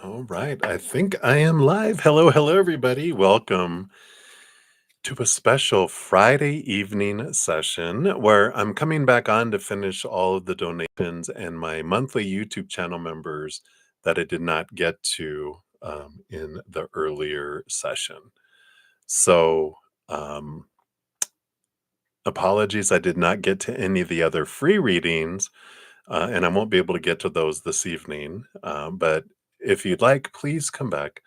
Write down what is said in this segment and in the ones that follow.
All right, I think I am live. Hello, hello, everybody. Welcome to a special Friday evening session where I'm coming back on to finish all of the donations and my monthly YouTube channel members that I did not get to in the earlier session. So, um, apologies, I did not get to any of the other free readings, and I won't be able to get to those this evening. But if you'd like, please come back.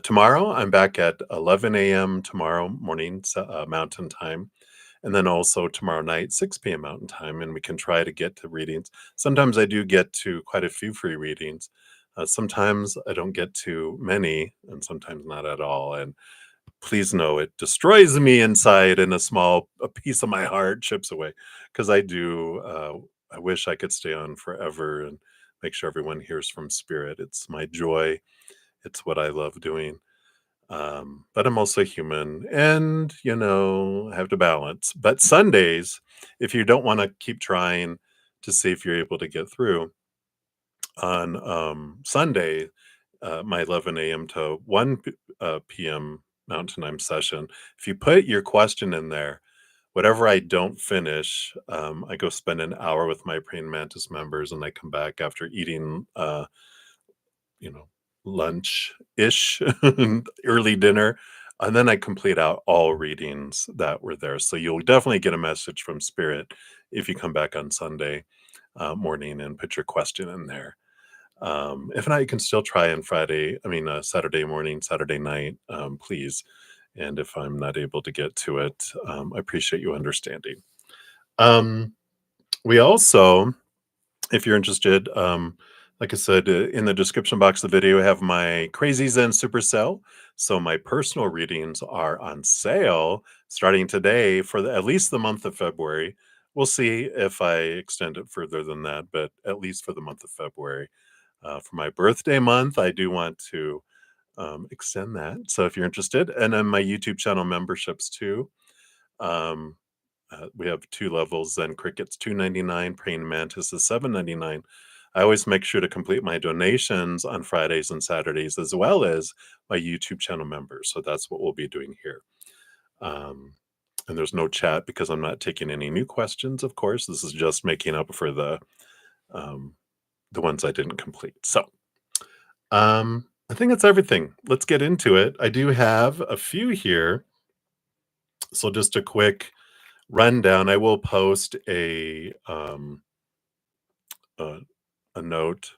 Tomorrow, I'm back at 11 a.m. tomorrow morning, Mountain Time. And then also tomorrow night, 6 p.m. Mountain Time, and we can try to get to readings. Sometimes I do get to quite a few free readings. Sometimes I don't get to many, and sometimes not at all. And please know it destroys me inside, and a piece of my heart chips away because I wish I could stay on forever and make sure everyone hears from spirit. It's my joy. It's what I love doing. But I'm also human and, I have to balance. But Sundays, if you don't want to keep trying to see if you're able to get through on Sunday, my 11 a.m. to 1 p.m. Mountain Time session, if you put your question in there, whatever I don't finish, I go spend an hour with my Praying Mantis members, and I come back after eating, you know, lunch-ish, early dinner, and then I complete out all readings that were there. So you'll definitely get a message from Spirit if you come back on Sunday morning and put your question in there. If not, you can still try on Saturday morning, Saturday night, please. And if I'm not able to get to it, I appreciate you understanding. We also, if you're interested, like I said, in the description box of the video, I have my Crazy Zen Super Sale. So my personal readings are on sale starting today for at least the month of February. We'll see if I extend it further than that, but at least for the month of February. For my birthday month, I do want to extend that. So if you're interested, and then my YouTube channel memberships too. We have 2 levels. Zen Cricket's $2.99, Praying Mantis is $7.99. I always make sure to complete my donations on Fridays and Saturdays, as well as my YouTube channel members. So that's what we'll be doing here. And there's no chat because I'm not taking any new questions, of course. This is just making up for the ones I didn't complete. So I think that's everything. Let's get into it. I do have a few here. So just a quick rundown. I will post a note,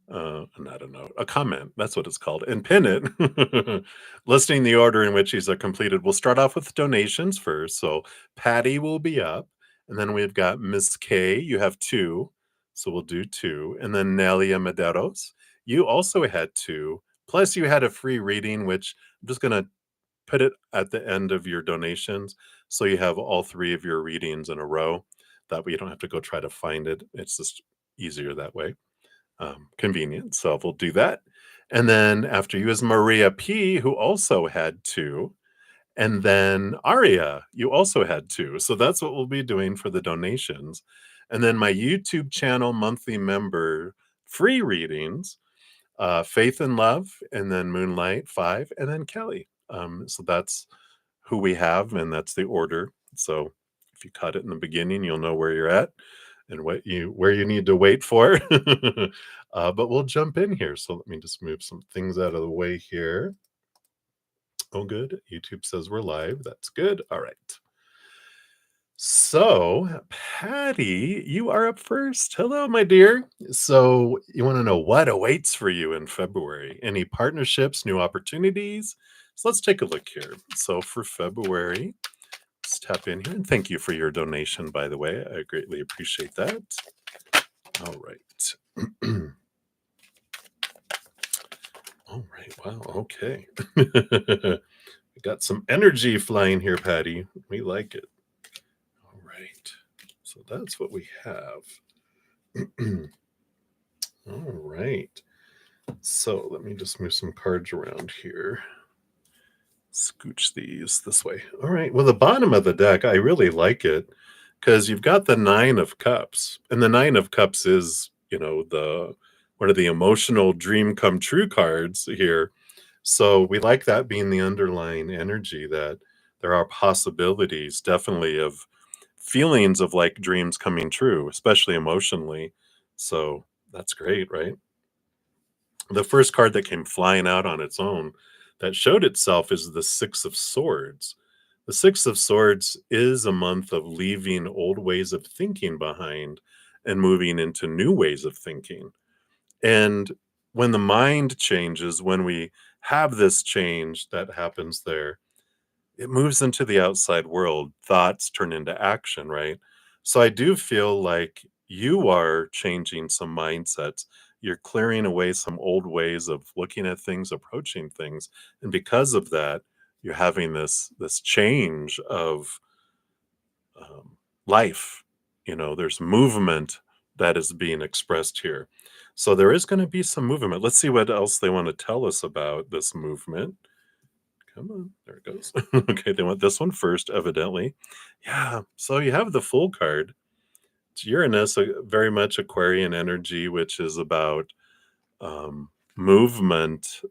not a note, a comment. That's what it's called, and pin it, listing the order in which these are completed. We'll start off with donations first. So Patty will be up, and then we've got Miss K. You have 2, so we'll do 2, and then Nelia Medeiros. You also had 2. Plus, you had a free reading, which I'm just going to put it at the end of your donations. So you have all 3 of your readings in a row. That way you don't have to go try to find it. It's just easier that way. Convenient. So we'll do that. And then after you is Maria P., who also had 2. And then Aria, you also had 2. So that's what we'll be doing for the donations. And then my YouTube channel monthly member free readings, Faith and Love, and then Moonlight 5, and then Kelly. So that's who we have, and that's the order. So if you caught it in the beginning, you'll know where you're at and where you need to wait for. But we'll jump in here. So let me just move some things out of the way here. Oh, good. YouTube says we're live. That's good. All right. So, Patty, you are up first. Hello, my dear. So, you want to know what awaits for you in February? Any partnerships, new opportunities? So, let's take a look here. So, for February, let's tap in here. And thank you for your donation, by the way. I greatly appreciate that. All right. All right. Wow. Okay. We got some energy flying here, Patty. We like it. All right. So that's what we have. All right. So let me just move some cards around here. Scooch these this way. All right. Well, the bottom of the deck, I really like it because you've got the 9 of Cups. And the 9 of Cups is, the one of the emotional dream come true cards here. So we like that being the underlying energy, that there are possibilities definitely of feelings of like dreams coming true, especially emotionally. So that's great, right? The first card that came flying out on its own that showed itself is the Six of Swords. The Six of Swords is a month of leaving old ways of thinking behind and moving into new ways of thinking. And when the mind changes, when we have this change that happens there, it moves into the outside world. Thoughts turn into action, right? So I do feel like you are changing some mindsets. You're clearing away some old ways of looking at things, approaching things. And because of that, you're having this change of life. There's movement that is being expressed here. So there is going to be some movement. Let's see what else they want to tell us about this movement. Come on, there it goes. Okay, they want this one first, evidently. Yeah, so you have the Fool card. It's Uranus, very much Aquarian energy, which is about movement,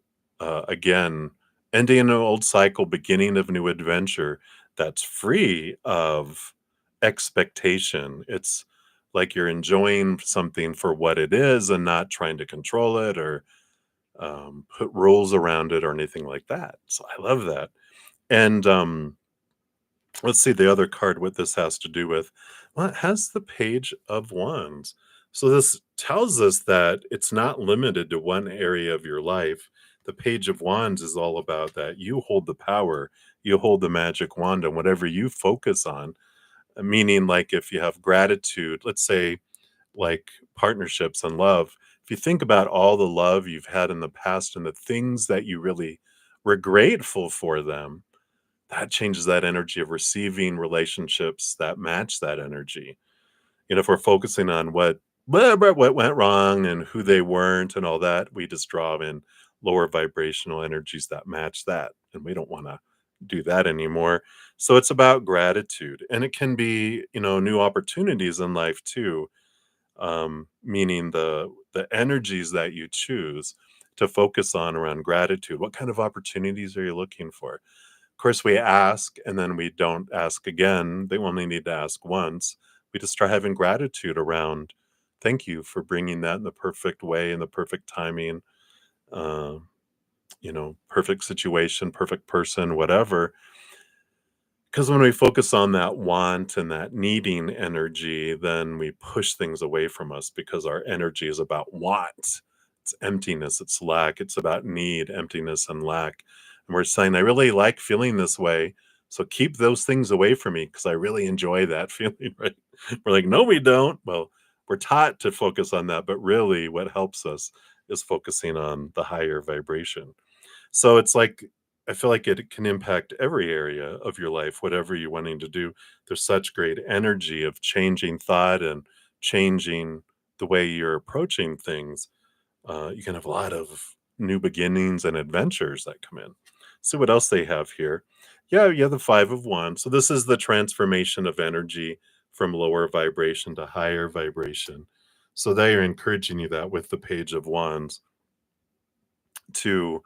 again, ending an old cycle, beginning of new adventure that's free of expectation. It's like you're enjoying something for what it is and not trying to control it or put rules around it or anything like that. So I love that. And let's see the other card, what this has to do with. Well, it has the Page of Wands. So this tells us that it's not limited to one area of your life. The Page of Wands is all about that. You hold the power, you hold the magic wand, and whatever you focus on, meaning like if you have gratitude, let's say like partnerships and love, if you think about all the love you've had in the past and the things that you really were grateful for them, that changes that energy of receiving relationships that match that energy. If we're focusing on what went wrong and who they weren't and all that, we just draw in lower vibrational energies that match that. And we don't want to do that anymore. So it's about gratitude. And it can be, new opportunities in life too. Meaning the energies that you choose to focus on around gratitude. What kind of opportunities are you looking for? Of course, we ask and then we don't ask again. They only need to ask once. We just start having gratitude around, thank you for bringing that in the perfect way, in the perfect timing, uh, perfect situation, perfect person, whatever. Because when we focus on that want and that needing energy, then we push things away from us because our energy is about want. It's emptiness, it's lack, it's about need, emptiness, and lack. And we're saying, I really like feeling this way. So keep those things away from me because I really enjoy that feeling, right? We're like, no, we don't. Well, we're taught to focus on that, but really what helps us is focusing on the higher vibration. So it's like I feel like it can impact every area of your life, whatever you're wanting to do. There's such great energy of changing thought and changing the way you're approaching things. You can have a lot of new beginnings and adventures that come in. See what else they have here. Yeah, you have the Five of Wands. So this is the transformation of energy from lower vibration to higher vibration. So they are encouraging you that with the Page of Wands to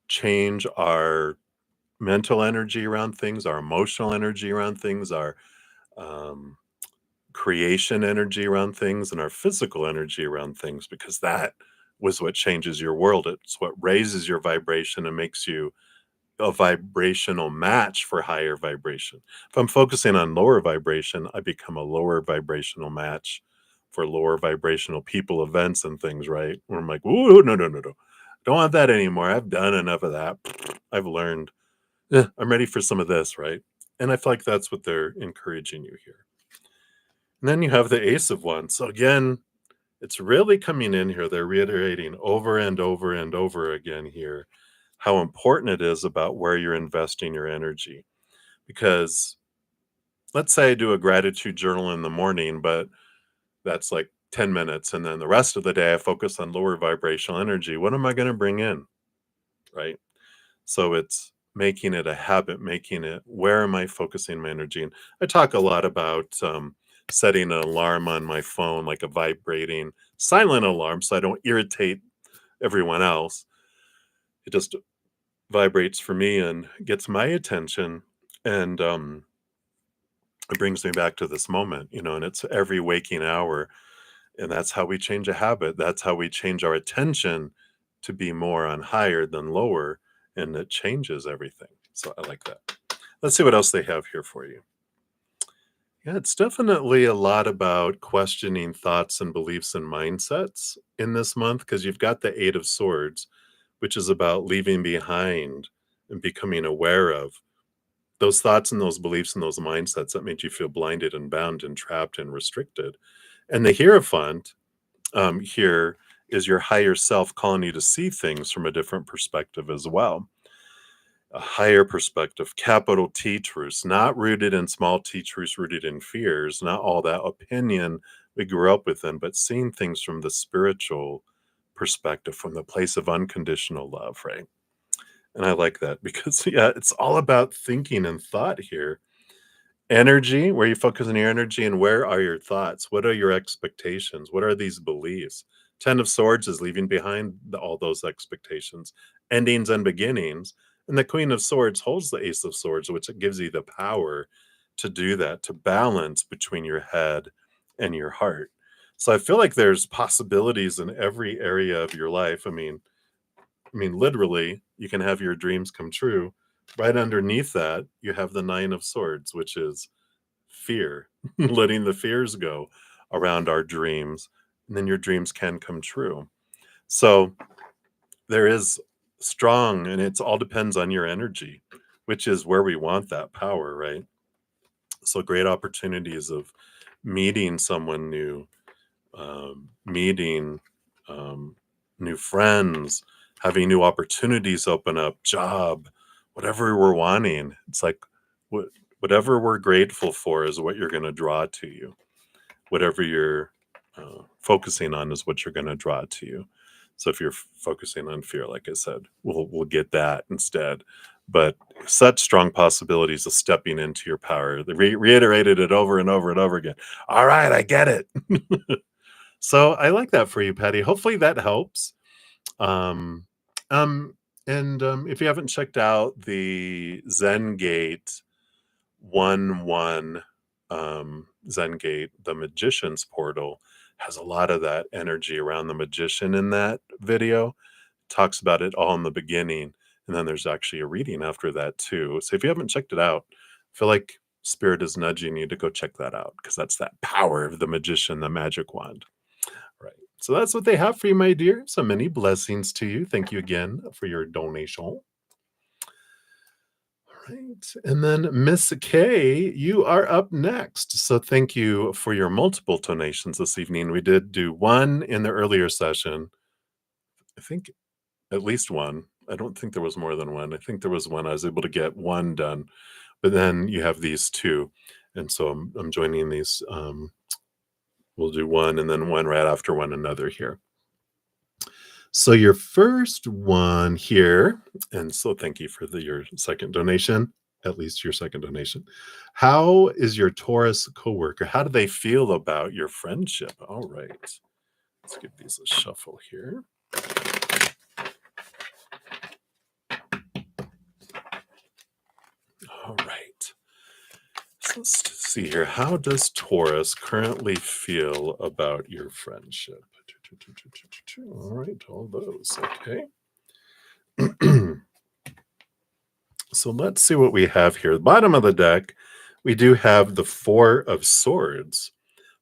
change our mental energy around things, our emotional energy around things, our um, creation energy around things, and our physical energy around things, because that was what changes your world. It's what raises your vibration and makes you a vibrational match for higher vibration. If I'm focusing on lower vibration, I become a lower vibrational match for lower vibrational people, events, and things, right? Where I'm like, ooh, no, no, no, no. Don't want that anymore. I've done enough of that. I've learned. I'm ready for some of this, right? And I feel like that's what they're encouraging you here. And then you have the Ace of Wands. So again, it's really coming in here. They're reiterating over and over and over again here how important it is about where you're investing your energy. Because let's say I do a gratitude journal in the morning, but that's like 10 minutes. And then the rest of the day, I focus on lower vibrational energy. What am I going to bring in? Right. So it's making it a habit, making it where am I focusing my energy? And I talk a lot about setting an alarm on my phone, like a vibrating silent alarm, so I don't irritate everyone else. It just vibrates for me and gets my attention, and it brings me back to this moment, and it's every waking hour. And that's how we change a habit. That's how we change our attention to be more on higher than lower. And it changes everything. So I like that. Let's see what else they have here for you. Yeah, it's definitely a lot about questioning thoughts and beliefs and mindsets in this month, because you've got the Eight of Swords, which is about leaving behind and becoming aware of those thoughts and those beliefs and those mindsets that made you feel blinded and bound and trapped and restricted. And the Hierophant here is your higher self calling you to see things from a different perspective as well. A higher perspective, capital T truths, not rooted in small T truths, rooted in fears, not all that opinion we grew up within, but seeing things from the spiritual perspective, from the place of unconditional love, right? And I like that because, yeah, it's all about thinking and thought here. Energy, where you focus on your energy, and where are your thoughts? What are your expectations? What are these beliefs? Ten of Swords is leaving behind all those expectations, endings and beginnings. And the Queen of Swords holds the Ace of Swords, which gives you the power to do that, to balance between your head and your heart. So I feel like there's possibilities in every area of your life. I mean, literally, you can have your dreams come true. Right underneath that, you have the Nine of Swords, which is fear, letting the fears go around our dreams, and then your dreams can come true. So there is strong, and it's all depends on your energy, which is where we want that power, right? So great opportunities of meeting someone new, meeting new friends, having new opportunities open up, job, whatever we're wanting. It's like whatever we're grateful for is what you're going to draw to you. Whatever you're focusing on is what you're going to draw to you. So if you're focusing on fear, like I said, we'll get that instead. But such strong possibilities of stepping into your power. They reiterated it over and over and over again. All right, I get it. So I like that for you, Patty. Hopefully that helps. Um, and if you haven't checked out the Zen Gate 1-1, Zen Gate, the Magician's Portal, has a lot of that energy around the magician in that video. Talks about it all in the beginning, and then there's actually a reading after that too. So if you haven't checked it out, I feel like Spirit is nudging you to go check that out, because that's that power of the magician, the magic wand. Right. So that's what they have for you, my dear. So many blessings to you. Thank you again for your donation. Right. And then Miss K, you are up next. So thank you for your multiple donations this evening. We did do one in the earlier session. I think at least one. I don't think there was more than one. I think there was one. I was able to get one done. But then you have these two. And so I'm joining these. We'll do one and then one right after one another here. So your first one here, and so thank you for your second donation, at least your second donation. How is your Taurus coworker? How do they feel about your friendship? All right. Let's give these a shuffle here. All right. So let's see here. How does Taurus currently feel about your friendship? All right, all those. Okay. So let's see what we have here. The bottom of the deck, we do have the Four of Swords.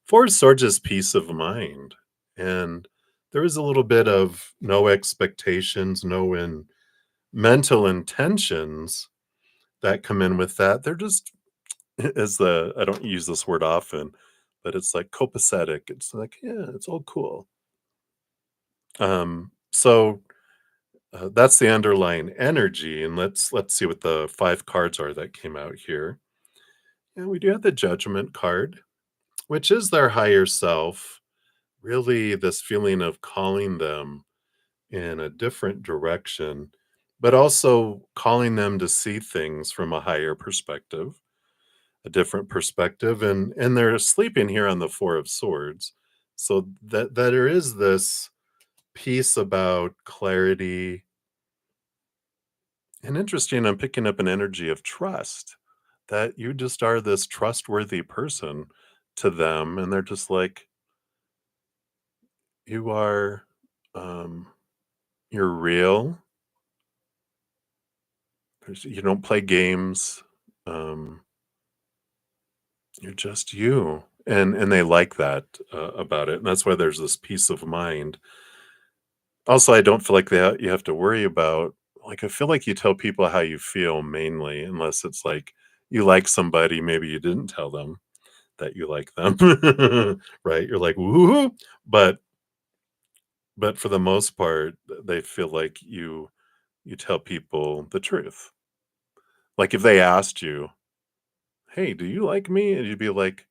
Four of Swords is peace of mind. And there is a little bit of no expectations, no mental intentions that come in with that. They're just, I don't use this word often, but it's like copacetic. It's like, yeah, it's all cool. So that's the underlying energy. And let's see what the 5 cards are that came out here. And we do have the Judgment card, which is their higher self, really this feeling of calling them in a different direction, but also calling them to see things from a higher perspective. a different perspective, and they're sleeping here on the 4 of Swords. So that there is this piece about clarity, and interesting, I'm picking up an energy of trust, that you just are this trustworthy person to them, and they're just like, "You are, um, you're real, you don't play games, um, you're just you." And they like that, about it, and that's why there's this peace of mind. Also, I don't feel like that you have to worry about, like, I feel like you tell people how you feel mainly, unless it's like you like somebody, maybe you didn't tell them that you like them, right? You're like, "Woo-hoo," but for the most part, they feel like you tell people the truth. Like, if they asked you, "Hey, do you like me?" And you'd be like,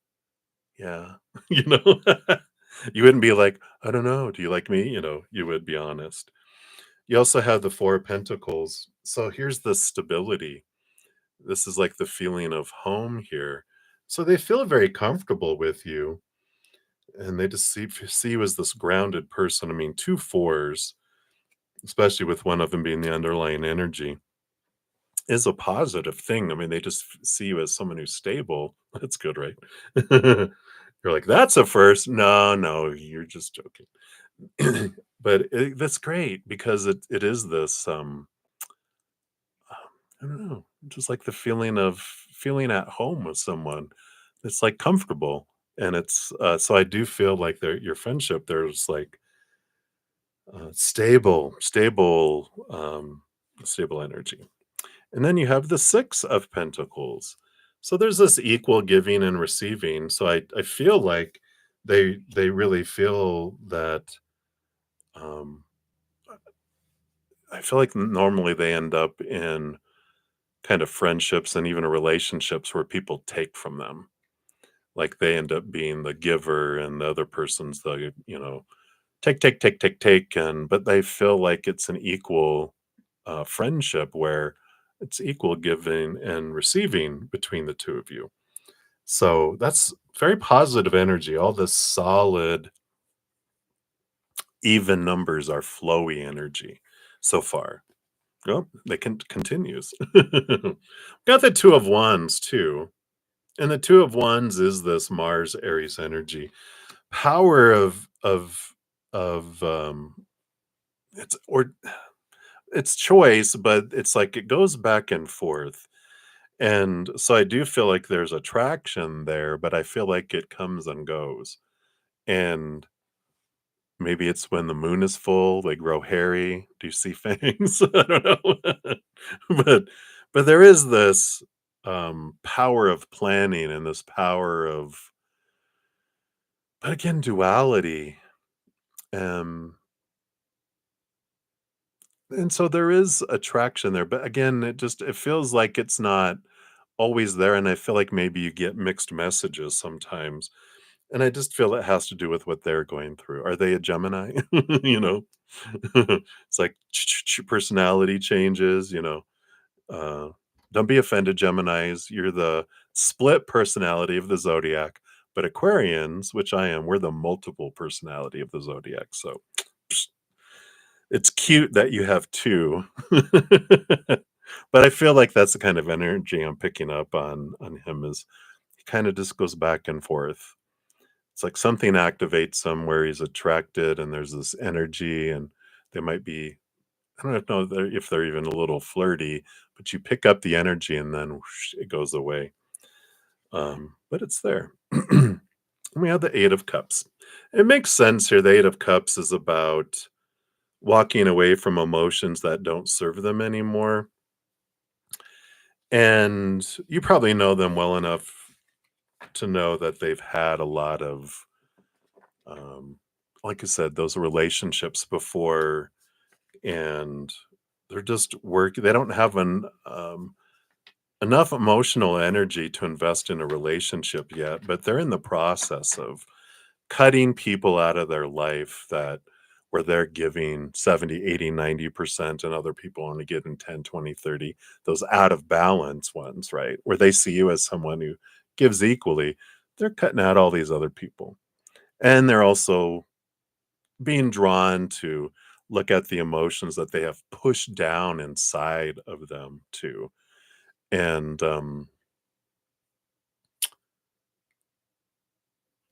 "Yeah." You know? You wouldn't be like, "I don't know. Do you like me?" You would be honest. You also have the 4 of Pentacles. So here's the stability. This is like the feeling of home here. So they feel very comfortable with you, and they just see you as this grounded person. I mean, 2 fours, especially with one of them being the underlying energy, is a positive thing. I mean, they just see you as someone who's stable. That's good, right? You're like, "That's a first." No, no, you're just joking. But that's great because it is this, I don't know, just like the feeling of feeling at home with someone. It's like comfortable, and it's so I do feel like your friendship there's like stable energy. And then you have the 6 of Pentacles. So there's this equal giving and receiving. So I feel like they really feel that, um I feel like normally they end up in kind of friendships and even relationships where people take from them. Like they end up being the giver and the other person's the take, take, take, take, take. And but they feel like it's an equal friendship where it's equal giving and receiving between the two of you. So that's very positive energy. All this solid, even numbers are flowy energy so far. Oh, they can continues. Got the 2 of Wands too. And the 2 of Wands is this Mars Aries energy. Power of it's choice, but it's like it goes back and forth. And so I do feel like there's attraction there, but I feel like it comes and goes. And maybe it's when the moon is full, they grow hairy. Do you see fangs? I don't know. but there is this power of planning and this power of, but again, duality. Um and so there is attraction there, but again, it feels like it's not always there, and I feel like maybe you get mixed messages sometimes. And I just feel it has to do with what they're going through. Are they a Gemini? You know? It's like personality changes. Uh, don't be offended, Geminis. You're the split personality of the zodiac. But Aquarians, which I am, we're the multiple personality of the zodiac. So it's cute that you have two. But I feel like that's the kind of energy I'm picking up on him is he kind of just goes back and forth. It's like something activates him where he's attracted and there's this energy and they might be, I don't know if they're even a little flirty, but you pick up the energy and then whoosh, it goes away. But it's there. And we have the 8 of Cups. It makes sense here. The 8 of Cups is about walking away from emotions that don't serve them anymore. And you probably know them well enough to know that they've had a lot of, um, like I said, those relationships before, and they're just work. They don't have enough emotional energy to invest in a relationship yet, but they're in the process of cutting people out of their life that where they're giving 70, 80, 90% and other people only giving 10, 20, 30. Those out of balance ones, right? Where they see you as someone who gives equally, they're cutting out all these other people. And they're also being drawn to look at the emotions that they have pushed down inside of them too. And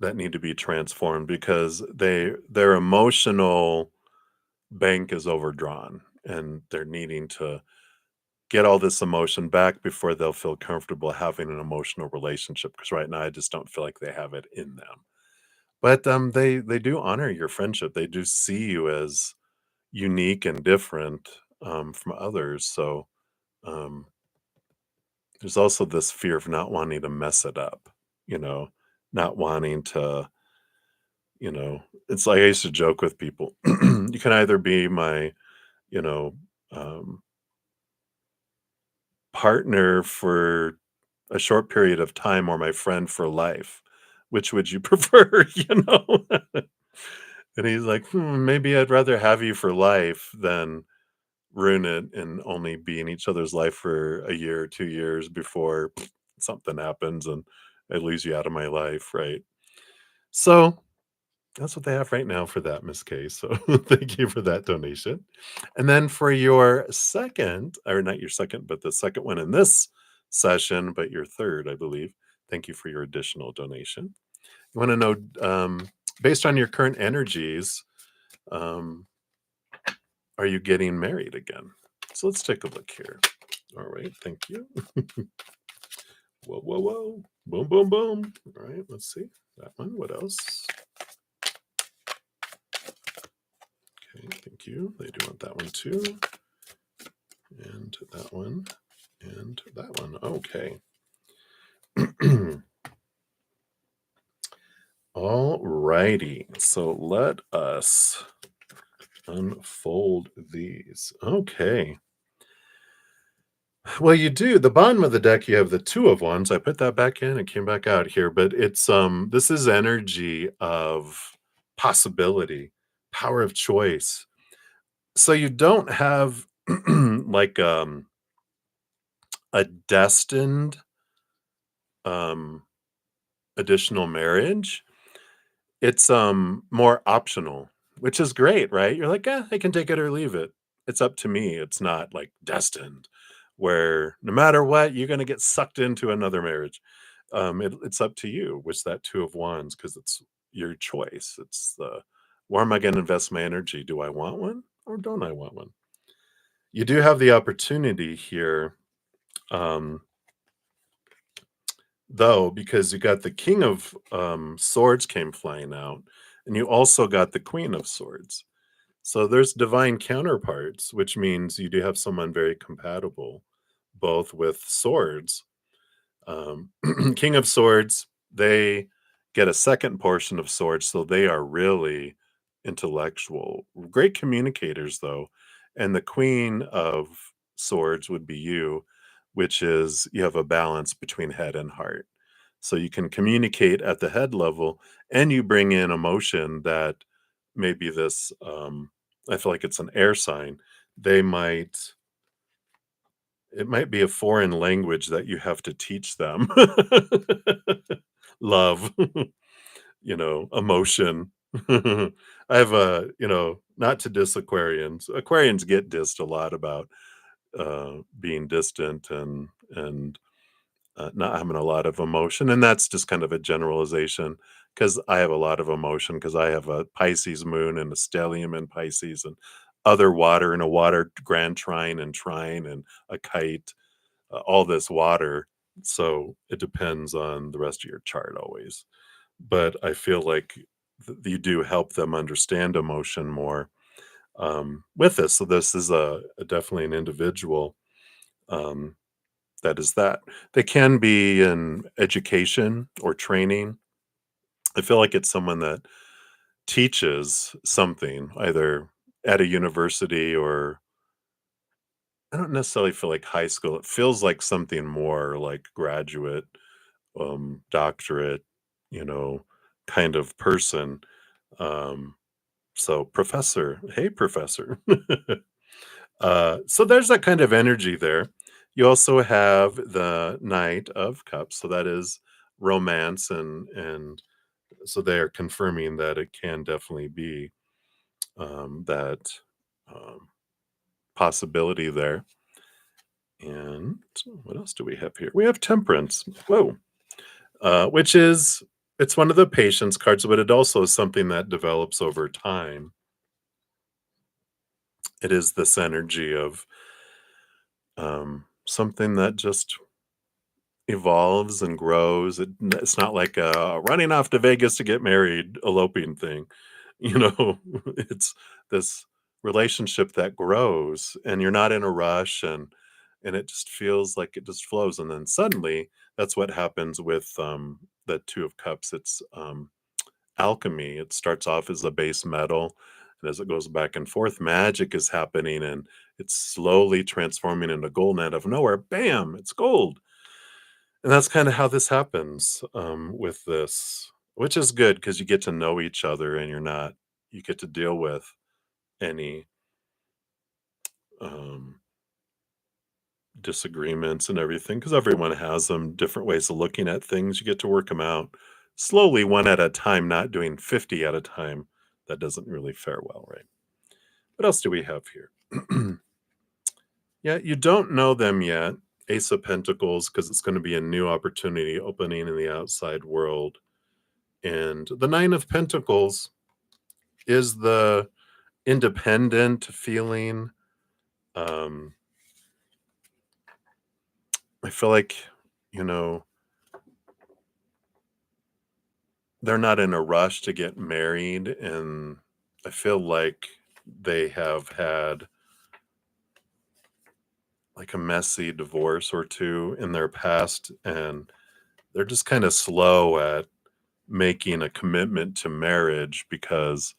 that need to be transformed because their emotional bank is overdrawn and they're needing to get all this emotion back before they'll feel comfortable having an emotional relationship, because right now I just don't feel like they have it in them. But they do honor your friendship. They do see you as unique and different from others. So um, there's also this fear of not wanting to mess it up, you know, not wanting to, it's like I used to joke with people. You can either be my, you know, um, partner for a short period of time or my friend for life. Which would you prefer? You know? And he's like, maybe I'd rather have you for life than ruin it and only be in each other's life for a year, 2 years before something happens and I lose you out of my life, right? So that's what they have right now for that, Miss K. So thank you for that donation. And then for your second, or not your second, but the second one in this session, but your third, I believe. Thank you for your additional donation. You want to know, based on your current energies, um, are you getting married again? So let's take a look here. All right, thank you. Whoa, whoa, whoa. Boom, boom, boom. All right, let's see. That one. What else? Okay, thank you. They do want that one too. And that one. And that one. Okay. All righty. So let us unfold these. Okay. Well, you do. The bottom of the deck, you have the two of wands. I put that back in. It came back out here, but it's this is energy of possibility, power of choice. So you don't have like a destined um additional marriage. It's more optional, which is great, right? You're like, I can take it or leave it. It's up to me. It's not like destined, where no matter what, you're gonna get sucked into another marriage. It's up to you, which that two of wands, because it's your choice. It's the where am I gonna invest my energy? Do I want one or don't I want one? You do have the opportunity here, um, though, because you got the king of swords came flying out, and you also got the queen of swords. So there's divine counterparts, which means you do have someone very compatible, both with swords. Um, king of swords, they get a second portion of swords, so they are really intellectual, great communicators, though. And the queen of swords would be you, which is you have a balance between head and heart. So you can communicate at the head level and you bring in emotion that maybe this, I feel like it's an air sign. They might, it might be a foreign language that you have to teach them. Love, emotion. I have a, not to diss Aquarians. Aquarians get dissed a lot about being distant and not having a lot of emotion, and that's just kind of a generalization because I have a lot of emotion because I have a Pisces moon and a stellium in Pisces and other water and a water grand trine and a kite, all this water. So it depends on the rest of your chart always. But I feel like you do help them understand emotion more with this. So this is definitely an individual. Um, that is that. They can be in education or training. I feel like it's someone that teaches something either at a university or I don't necessarily feel like high school. It feels like something more like graduate, doctorate, you know, kind of person. Um, so professor, hey professor. So there's that kind of energy there. You also have the Knight of Cups, so that is romance, and so they are confirming that it can definitely be that um, possibility there. And what else do we have here? We have temperance. Whoa. Which is, it's one of the patience cards, but it also is something that develops over time. It is this energy of something that just evolves and grows. It's not like running off to Vegas to get married, eloping thing. You know, it's this relationship that grows, and you're not in a rush, and it just feels like it just flows. And then suddenly, that's what happens with the Two of Cups. It's alchemy. It starts off as a base metal, and as it goes back and forth, magic is happening, and it's slowly transforming into gold. And out of nowhere, bam! It's gold. And that's kind of how this happens with this, which is good because you get to know each other, and you get to deal with any um, disagreements and everything because everyone has them, different ways of looking at things. You get to work them out slowly, one at a time, not doing 50 at a time. That doesn't really fare well, right? What else do we have here? Yeah, you don't know them yet. Ace of Pentacles, because it's going to be a new opportunity opening in the outside world. And the Nine of Pentacles is the independent feeling. Um, I feel like, you know, they're not in a rush to get married. And I feel like they have had like a messy divorce or two in their past. And they're just kind of slow at making a commitment to marriage because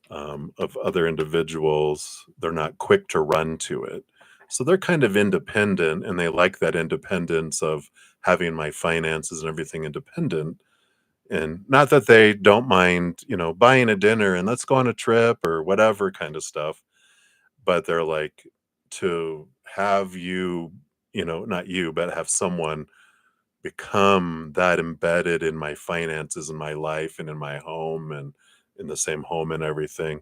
of other individuals. They're not quick to run to it. So they're kind of independent, and they like that independence of having my finances and everything independent. And not that they don't mind, buying a dinner and let's go on a trip or whatever kind of stuff, but they're like, to have you, not you, but have someone become that embedded in my finances and my life and in my home and in the same home and everything.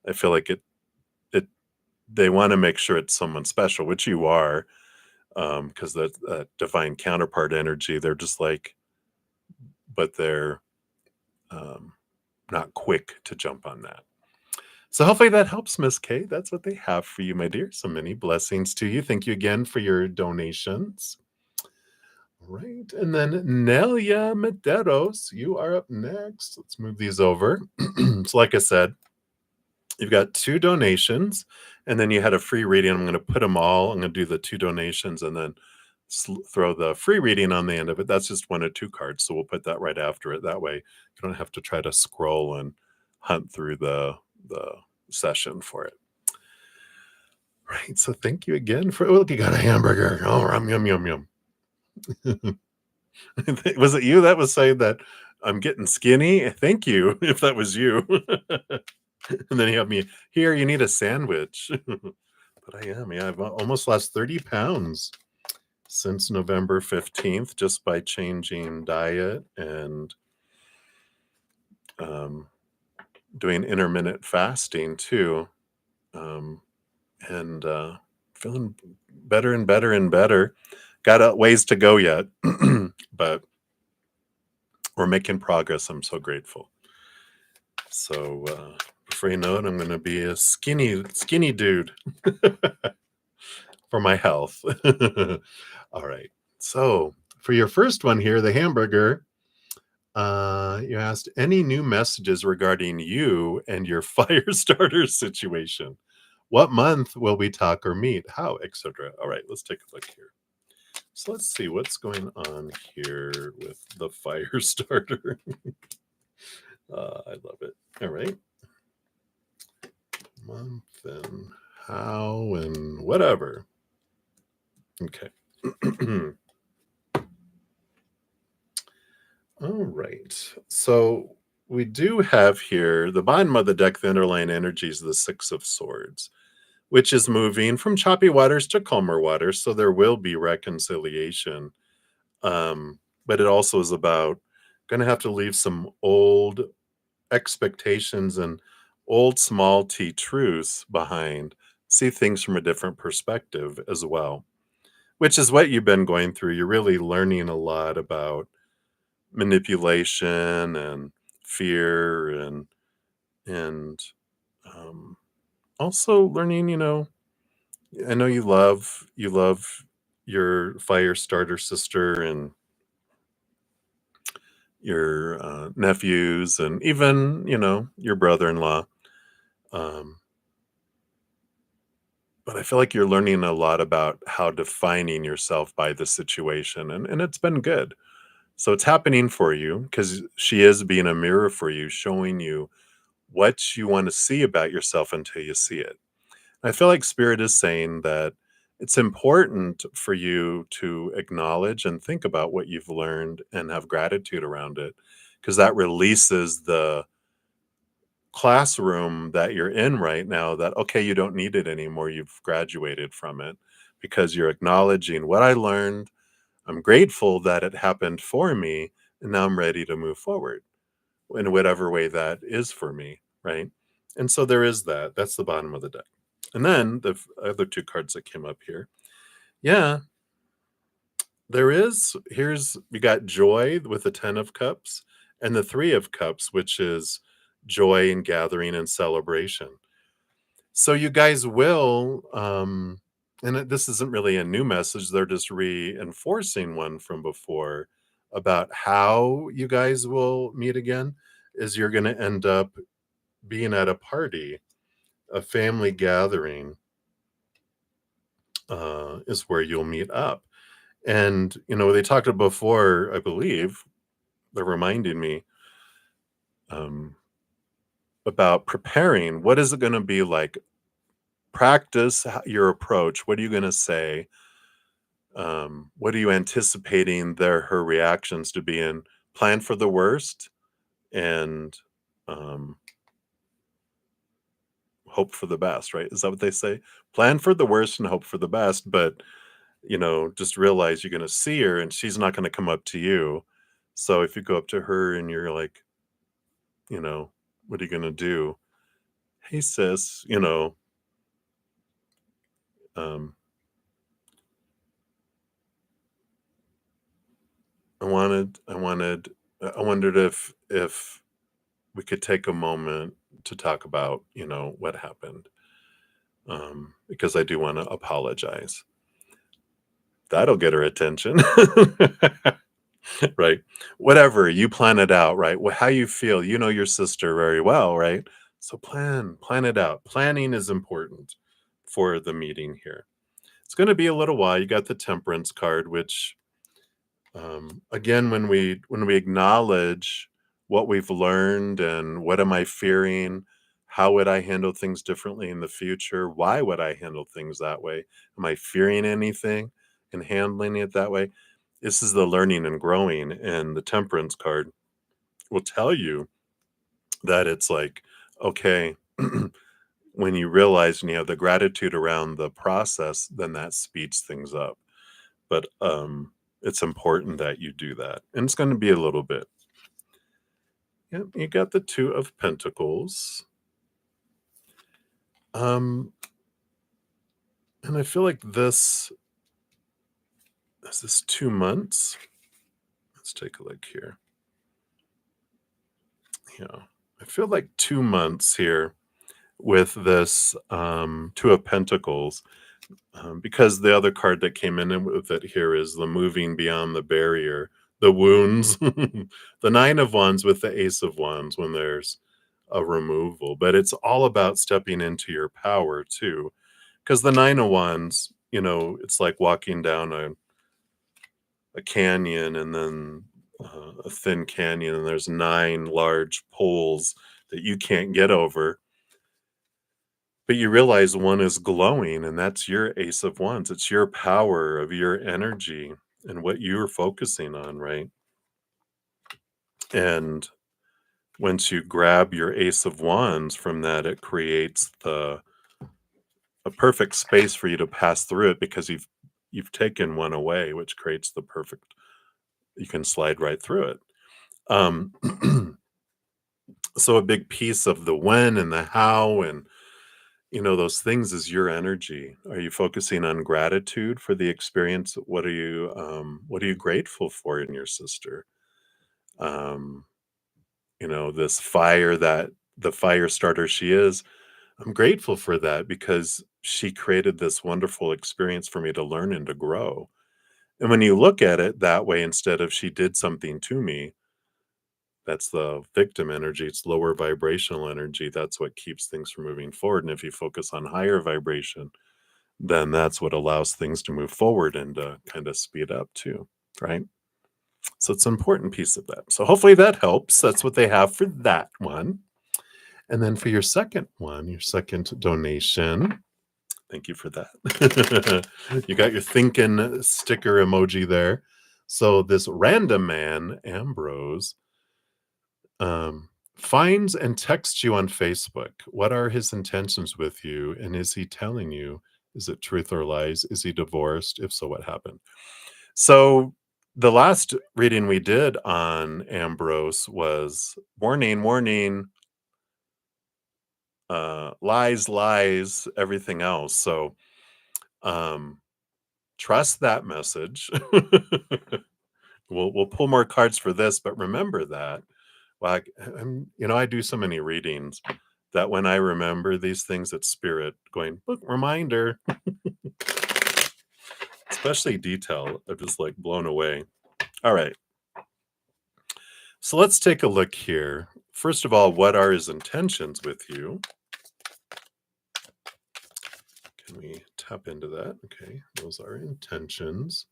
I feel like it they want to make sure it's someone special, which you are, because that divine counterpart energy, they're just like, but they're um, not quick to jump on that. So hopefully that helps, Miss K. That's what they have for you, my dear. So many blessings to you. Thank you again for your donations. Right. And then Nelia Medeiros, you are up next. Let's move these over. So like I said, you've got 2 donations, and then you had a free reading. I'm going to put them all. I'm going to do the 2 donations and then throw the free reading on the end of it. That's just 1 or 2 cards. So we'll put that right after it. That way you don't have to try to scroll and hunt through the session for it. Right. So thank you again for, oh, look, you got a hamburger. Oh, yum, yum, yum. Was it you that was saying that I'm getting skinny? Thank you, if that was you. And then you have me, here, you need a sandwich. But I am, yeah, I've almost lost 30 pounds since November 15th just by changing diet and doing intermittent fasting too. And feeling better and better and better. Got a ways to go yet, but we're making progress. I'm so grateful. So before you know it, I'm going to be a skinny dude for my health. All right. So for your first one here, the hamburger, you asked any new messages regarding you and your fire starter situation. What month will we talk or meet? How, etc. All right, let's take a look here. So let's see what's going on here with the fire starter. I love it. All right. Month and how and whatever. Okay. All right. So we do have here the bottom of the deck, the underlying energy is the Six of Swords, which is moving from choppy waters to calmer waters. So there will be reconciliation. but it also is about gonna have to leave some old expectations and old small t truths behind, see things from a different perspective as well, which is what you've been going through. You're really learning a lot about manipulation and fear and um, also learning, I know you love your fire starter sister and your nephews and even your brother-in-law. Um, but I feel like you're learning a lot about how defining yourself by the situation, and it's been good. So it's happening for you because she is being a mirror for you, showing you what you want to see about yourself until you see it. I feel like Spirit is saying that it's important for you to acknowledge and think about what you've learned and have gratitude around it, because that releases the classroom that you're in right now that, okay, you don't need it anymore. You've graduated from it because you're acknowledging what I learned. I'm grateful that it happened for me. And now I'm ready to move forward in whatever way that is for me. Right. And so there is that. That's the bottom of the deck. And then the other two cards that came up here. Yeah, there is. Here's, we got joy with the 10 of cups and the 3 of cups, which is joy and gathering and celebration. So you guys will, this isn't really a new message, they're just reinforcing one from before about how you guys will meet again, is you're going to end up being at a party, a family gathering, is where you'll meet up. And, they talked about before, I believe, they're reminding me um, about preparing. What is it going to be like? Practice your approach. What are you going to say? What are you anticipating her reactions to be in? Plan for the worst and um, hope for the best, right? Is that what they say? Plan for the worst and hope for the best, but just realize you're going to see her and she's not going to come up to you. So if you go up to her and you're like, what are you going to do? Hey, sis, um, I wondered if we could take a moment to talk about, what happened. Because I do want to apologize. That'll get her attention. Right. Whatever, you plan it out, right? How you feel, you know your sister very well, right? So plan it out. Planning is important for the meeting here. It's going to be a little while. You got the Temperance card, which again, when we acknowledge what we've learned and what am I fearing, how would I handle things differently in the future, why would I handle things that way, am I fearing anything and handling it that way, this is the learning and growing. And the Temperance card will tell you that it's like, okay, when you realize and you have the gratitude around the process, then that speeds things up. But it's important that you do that, and it's going to be a little bit. Yeah, you got the 2 of Pentacles. Um, and I feel like this is this 2 months. Let's take a look here. Yeah, I feel like 2 months here with this 2 of Pentacles, because the other card that came in with it here is the moving beyond the barrier, the wounds, the 9 of Wands with the Ace of Wands when there's a removal. But it's all about stepping into your power too, because the 9 of Wands, it's like walking down a canyon and then a thin canyon, and there's 9 large poles that you can't get over. But you realize one is glowing, and that's your Ace of Wands. It's your power of your energy and what you're focusing on, right? And once you grab your Ace of Wands from that, it creates a perfect space for you to pass through it, because you've taken one away, which creates the perfect you can slide right through it. Um, so a big piece of the when and the how and those things is your energy. Are you focusing on gratitude for the experience? What are you grateful for in your sister? Um, this fire, that the fire starter she is, I'm grateful for that because she created this wonderful experience for me to learn and to grow. And when you look at it that way, instead of she did something to me, that's the victim energy. It's lower vibrational energy. That's what keeps things from moving forward. And if you focus on higher vibration, then that's what allows things to move forward and kind of speed up too, right? So it's an important piece of that. So hopefully that helps. That's what they have for that one. And then for your second one, your second donation, thank you for that. You got your thinking sticker emoji there. So this random man, Ambrose, um, finds and texts you on Facebook. What are his intentions with you? And is he telling you? Is it truth or lies? Is he divorced? If so, what happened? So the last reading we did on Ambrose was warning, warning, lies, lies, everything else. So um, trust that message. We'll pull more cards for this, but remember that. Like, I do so many readings that when I remember these things, it's spirit going, look, reminder, especially detail. I'm just like blown away. All right. So let's take a look here. First of all, what are his intentions with you? Can we tap into that? Okay, those are intentions.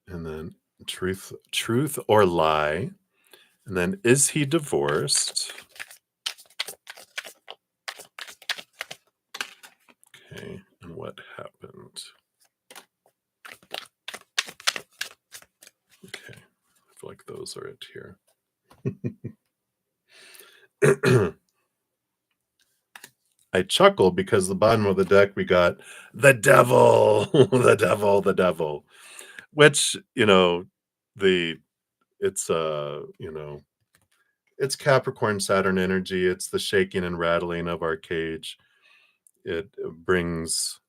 And then truth or lie. And then is he divorced? Okay, and what happened? Okay, I feel like those are it here. I chuckle because the bottom of the deck we got the devil, the devil, the devil, which the it's it's Capricorn Saturn energy. It's the shaking and rattling of our cage. It brings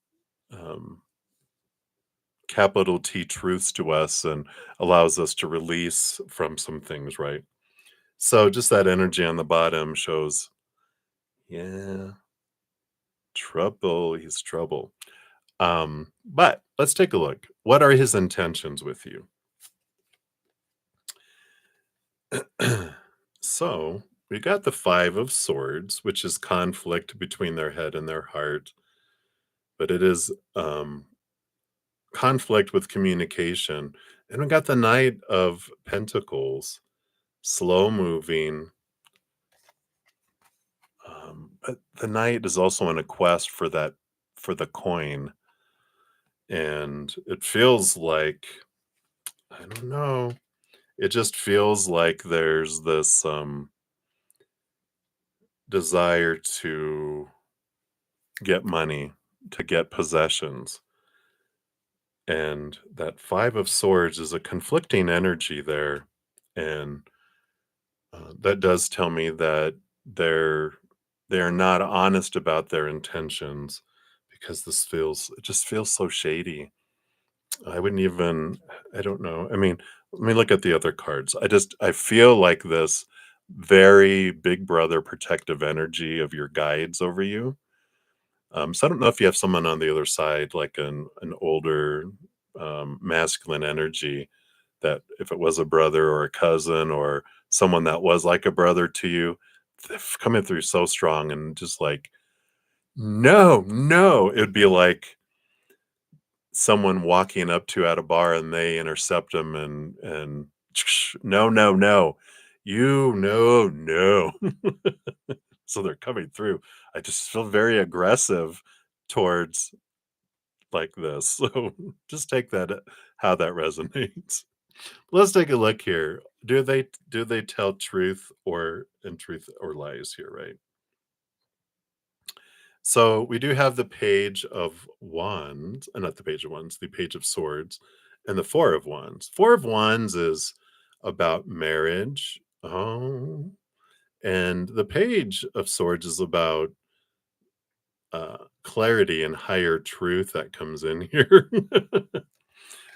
um, capital T truths to us and allows us to release from some things, right? So just that energy on the bottom shows, yeah, trouble. He's trouble. But let's take a look. What are his intentions with you? So we got the Five of Swords, which is conflict between their head and their heart, but it is conflict with communication. And we got the Knight of Pentacles, slow moving. But the Knight is also on a quest for the coin. And it feels like, I don't know, it just feels like there's this desire to get money, to get possessions. And that Five of Swords is a conflicting energy there. And that does tell me that they're they're not honest about their intentions because it just feels so shady. I wouldn't even, I don't know. I mean, let me look at the other cards. I feel like this very big brother protective energy of your guides over you. So I don't know if you have someone on the other side, like an older masculine energy, that if it was a brother or a cousin or someone that was like a brother to you, they're coming through so strong and just like, no, no, it'd be like someone walking up to at a bar and they intercept them and no, no, no, you, no, no. So they're coming through. I just feel very aggressive towards like this. So just take that how that resonates. Let's take a look here. Do they tell truth or lies here, right? So we do have the Page of Wands, not the Page of Wands, the Page of Swords, and the Four of Wands. Four of Wands is about marriage. Oh, and the Page of Swords is about clarity and higher truth that comes in here.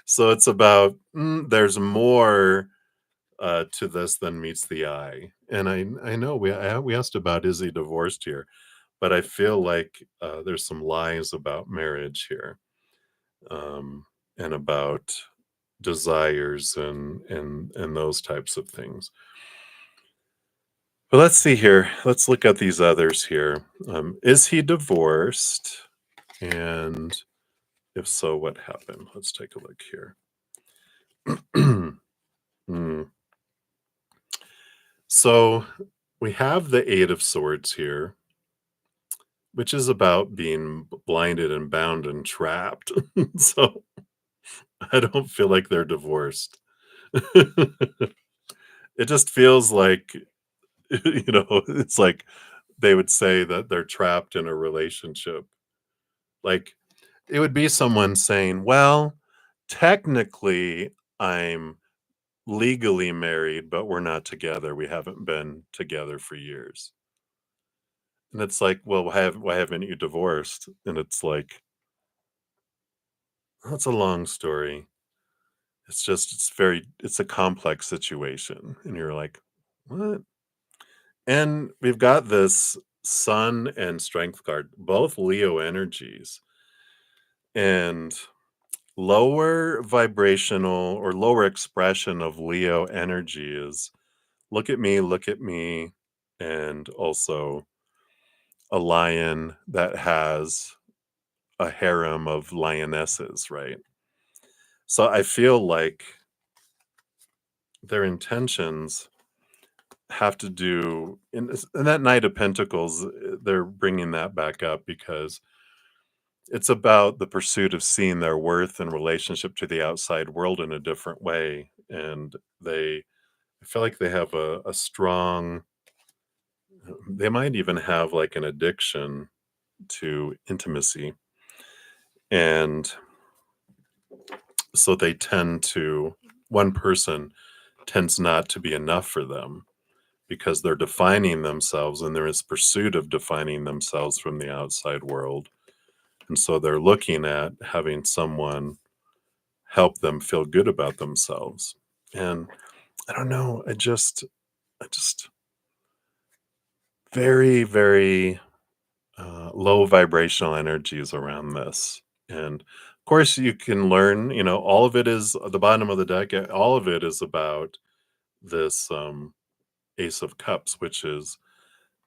So it's about there's more to this than meets the eye. And I know we asked about is he divorced here, but I feel like there's some lies about marriage here, and about desires and those types of things. But let's see here. Let's look at these others here. Is he divorced? And if so, what happened? Let's take a look here. Hmm. So we have the Eight of Swords here, which is about being blinded and bound and trapped. So I don't feel like they're divorced. It just feels like, it's like they would say that they're trapped in a relationship. Like it would be someone saying, well, technically, I'm legally married, but we're not together. We haven't been together for years. And it's like, well, why haven't you divorced? And it's like, that's a long story. It's just, it's a complex situation. And you're like, what? And we've got this Sun and Strength card, both Leo energies. And lower vibrational or lower expression of Leo energy is look at me, and also a lion that has a harem of lionesses, right? So I feel like their intentions have to do in that Knight of Pentacles, they're bringing that back up because it's about the pursuit of seeing their worth in relationship to the outside world in a different way, and I feel like they have a strong they might even have, like, an addiction to intimacy, and so they tend to one person tends not to be enough for them because they're defining themselves and they're in this pursuit of defining themselves from the outside world, and so they're looking at having someone help them feel good about themselves, and I don't know, I just very, very low vibrational energies around this. And of course, you can learn, all of it is at the bottom of the deck. All of it is about this Ace of Cups, which is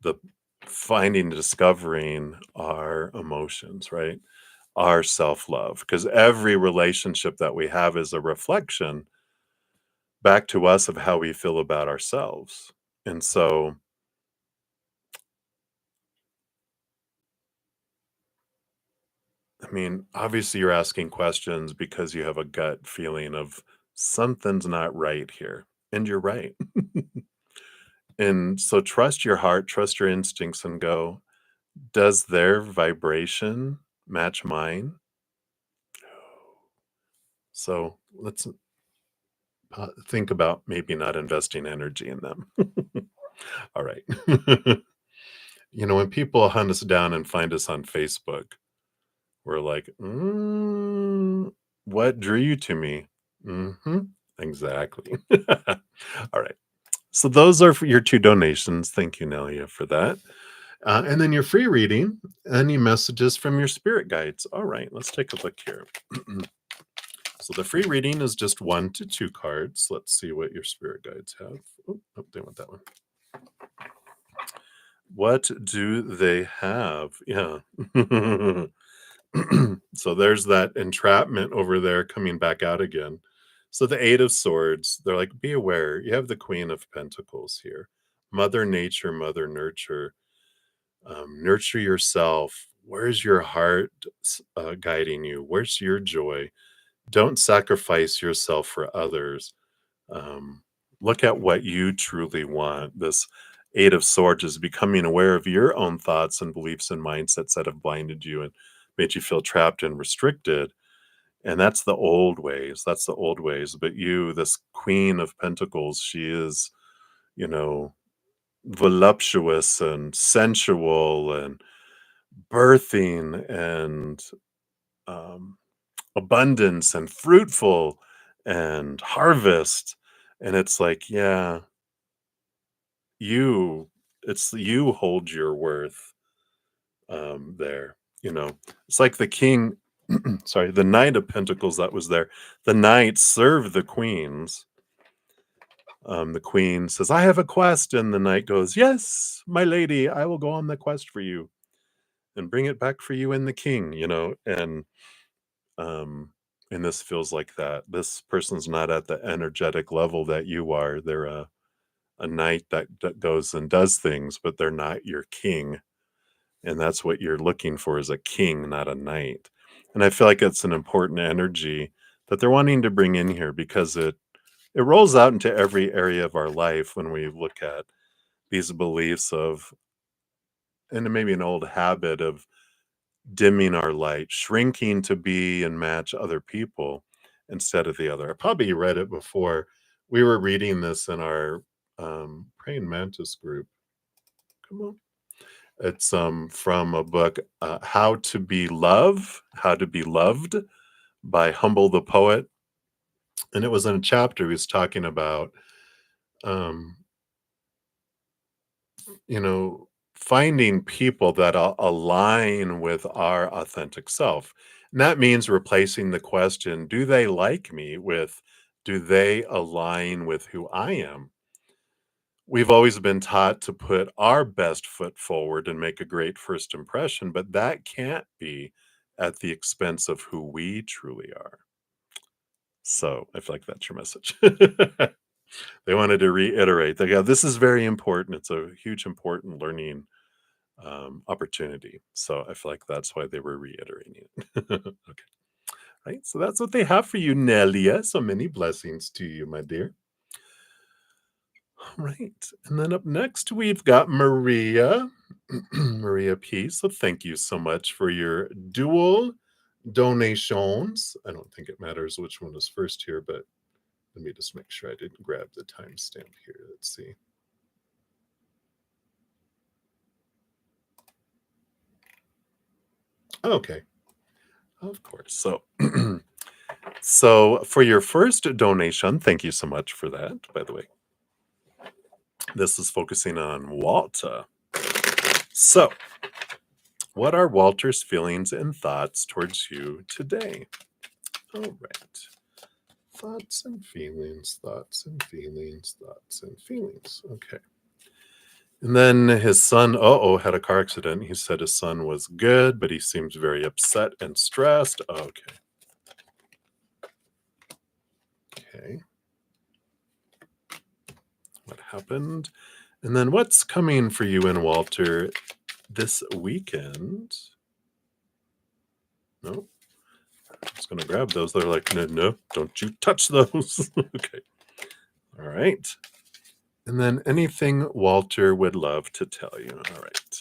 the finding, discovering our emotions, right? Our self love. Because every relationship that we have is a reflection back to us of how we feel about ourselves. And so, I mean, obviously, you're asking questions because you have a gut feeling of something's not right here. And you're right. And so trust your heart, trust your instincts, and go, does their vibration match mine? So let's think about maybe not investing energy in them. All right. When people hunt us down and find us on Facebook, we're like, what drew you to me? Hmm. Exactly. All right. So those are for your two donations. Thank you, Nelia, for that. And then your free reading, any messages from your spirit guides. All right, let's take a look here. So the free reading is just 1 to 2 cards. Let's see what your spirit guides have. Oh, they want that one. What do they have? Yeah. So there's that entrapment over there coming back out again. So the Eight of Swords, they're like, be aware. You have the Queen of Pentacles here. Mother Nature, Mother Nurture. Nurture yourself. Where's your heart guiding you? Where's your joy? Don't sacrifice yourself for others. Um, Look at what you truly want. This Eight of Swords is becoming aware of your own thoughts and beliefs and mindsets that have blinded you and made you feel trapped and restricted. And that's the old ways. That's the old ways. But you, this Queen of Pentacles, she is, you know, voluptuous and sensual and birthing and um, abundance and fruitful and harvest. And it's like, yeah, you, it's you hold your worth there. You know, it's like the king, sorry, the Knight of Pentacles that was there. The knights serve the queens. The queen says, I have a quest. And the knight goes, yes, my lady, I will go on the quest for you and bring it back for you and the king, you know. Um, and this feels like that. This person's not at the energetic level that you are. They're a knight that goes and does things, but they're not your king. And that's what you're looking for is a king, not a knight. And I feel like it's an important energy that they're wanting to bring in here because it rolls out into every area of our life when we look at these beliefs of, and maybe an old habit of dimming our light, shrinking to be and match other people instead of the other. I probably read it before. We were reading this in our Praying Mantis group. Come on. It's from a book, How to Be Loved by Humble the Poet. And it was in a chapter he was talking about um, you know, finding people that align with our authentic self. And that means replacing the question, do they like me, with, do they align with who I am? We've always been taught to put our best foot forward and make a great first impression, but that can't be at the expense of who we truly are. So I feel like that's your message. They wanted to reiterate that, yeah, this is very important. It's a huge, important learning opportunity. So I feel like that's why they were reiterating it. Okay. Right. So that's what they have for you, Nelia. So many blessings to you, my dear. All right. And then up next, we've got Maria. Maria P. So thank you so much for your dual donations. I don't think it matters which one is first here, but let me just make sure I didn't grab the timestamp here. Let's see. Okay. Of course. So so for your first donation, thank you so much for that, by the way. This is focusing on Walter. So, what are Walter's feelings and thoughts towards you today? All right. Thoughts and feelings, thoughts and feelings, thoughts and feelings. Okay. And then his son, had a car accident. He said his son was good, but he seems very upset and stressed. Okay. Okay. What happened? And then what's coming for you and Walter this weekend? No, I was going to grab those. They're like, no, no, don't you touch those. Okay. All right. And then anything Walter would love to tell you. All right.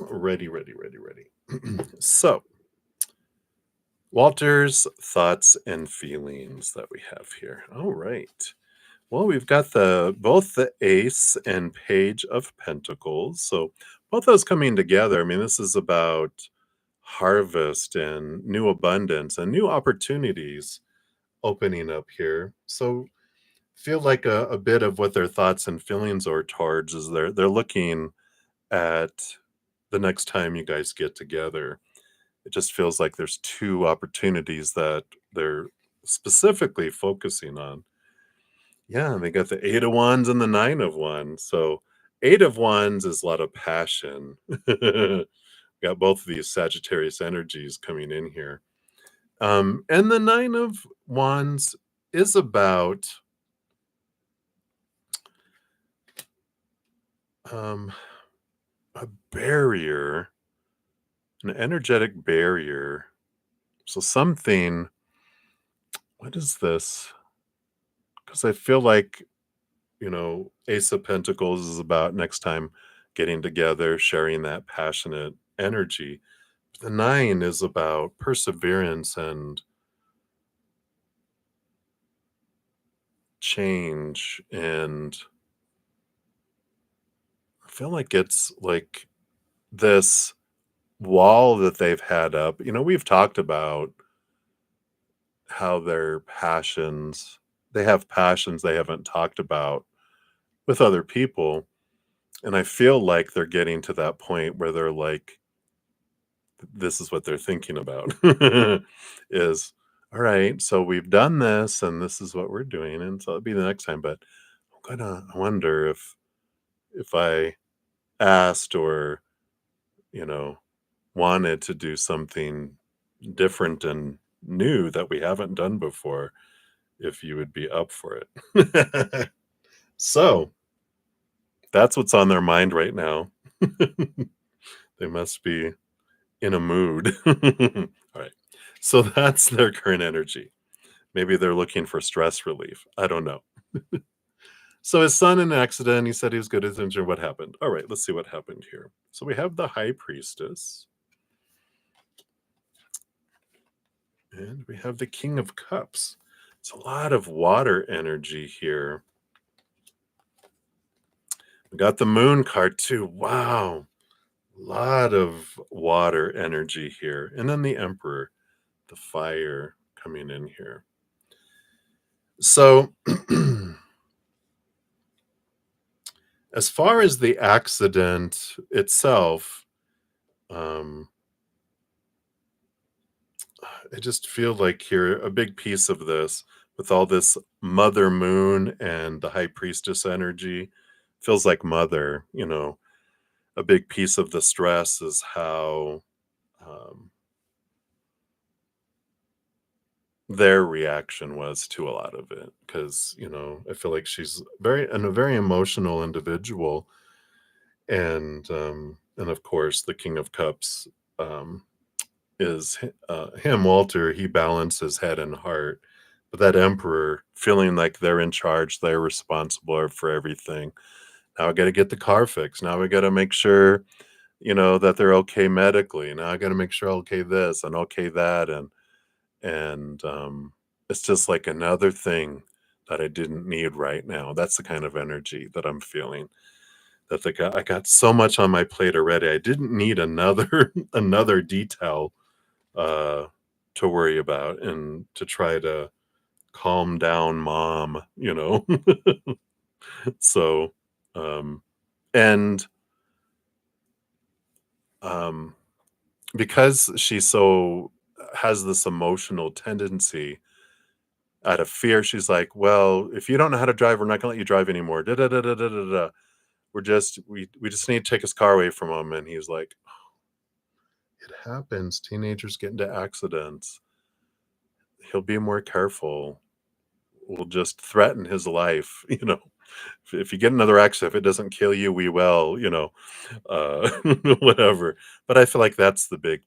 Ready. So, Walter's thoughts and feelings that we have here. All right. Well, we've got both the Ace and Page of Pentacles. So both those coming together. I mean, this is about harvest and new abundance and new opportunities opening up here. So feel like a bit of what their thoughts and feelings are towards is they're looking at the next time you guys get together. It just feels like there's two opportunities that they're specifically focusing on. Yeah, they got the 8 of Wands and the 9 of Wands. So 8 of Wands is a lot of passion. Got both of these Sagittarius energies coming in here. And the 9 of Wands is about a barrier, an energetic barrier. So something what is this? Because I feel like, Ace of Pentacles is about next time getting together, sharing that passionate energy. The nine is about perseverance and change. And I feel like it's like this wall that they've had up. We've talked about how they have passions they haven't talked about with other people. And I feel like they're getting to that point where they're like, this is what they're thinking about is, all right, so we've done this and this is what we're doing. And so it'll be the next time. But I wonder if I asked or, you know, wanted to do something different and new that we haven't done before, if you would be up for it. So that's what's on their mind right now. They must be in a mood. All right. So that's their current energy. Maybe they're looking for stress relief. I don't know. So his son in an accident, he said he was good at injured. What happened? All right, let's see what happened here. So we have the High Priestess. And we have the King of Cups. It's a lot of water energy here. We got the Moon card too. Wow. A lot of water energy here. And then the Emperor, the fire coming in here. So as far as the accident itself, I just feel like here a big piece of this with all this Mother Moon and the High Priestess energy feels like Mother, a big piece of the stress is how um, their reaction was to a lot of it. Because, I feel like she's a very emotional individual. And of course, the King of Cups um, is him, Walter. He balances head and heart. But that Emperor feeling like they're in charge, they're responsible for everything. Now I got to get the car fixed. Now we got to make sure, that they're okay medically. Now I got to make sure okay this and okay that, and it's just like another thing that I didn't need right now. That's the kind of energy that I'm feeling. That I got so much on my plate already. I didn't need another another detail uh, to worry about and to try to calm down mom. So, um, and um, because she so has this emotional tendency out of fear, she's like, well, if you don't know how to drive, we're not gonna let you drive anymore. Da, da, da, da, da, da, da. We just need to take his car away from him. And he's like, it happens. Teenagers get into accidents. He'll be more careful. We'll just threaten his life. If you get another accident, if it doesn't kill you, we will, uh, whatever. But I feel like that's the big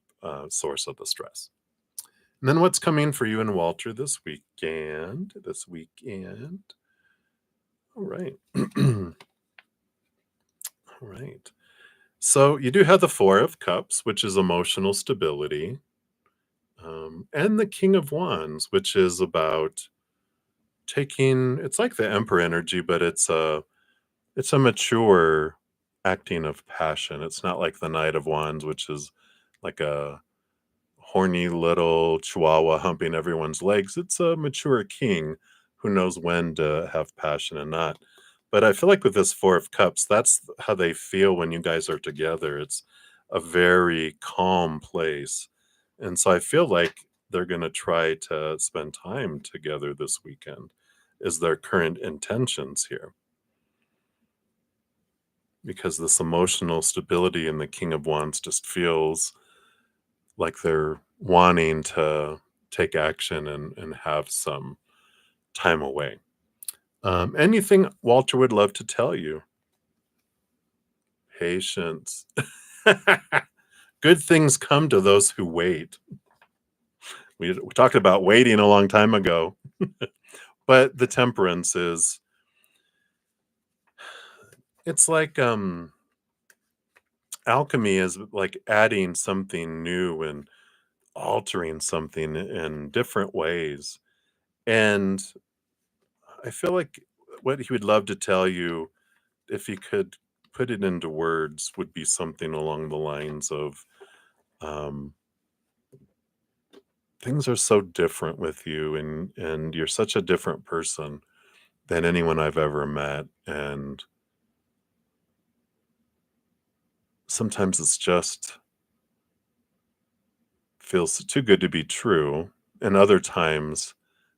source of the stress. And then what's coming for you and Walter this weekend? All right. All right. So you do have the Four of Cups, which is emotional stability, and the King of Wands, which is about it's like the Emperor energy, but it's a mature acting of passion. It's not like the Knight of Wands, which is like a horny little chihuahua humping everyone's legs. It's a mature king who knows when to have passion and not. But I feel like with this Four of Cups, that's how they feel when you guys are together. It's a very calm place. And so I feel like they're going to try to spend time together this weekend, is their current intentions here. Because this emotional stability in the King of Wands just feels like they're wanting to take action and have some time away. Anything Walter would love to tell you? Patience. Good things come to those who wait. We talked about waiting a long time ago, but the temperance is it's like alchemy is like adding something new and altering something in different ways. And I feel like what he would love to tell you, if he could put it into words, would be something along the lines of um, things are so different with you, and you're such a different person than anyone I've ever met. And sometimes it's just feels too good to be true. And other times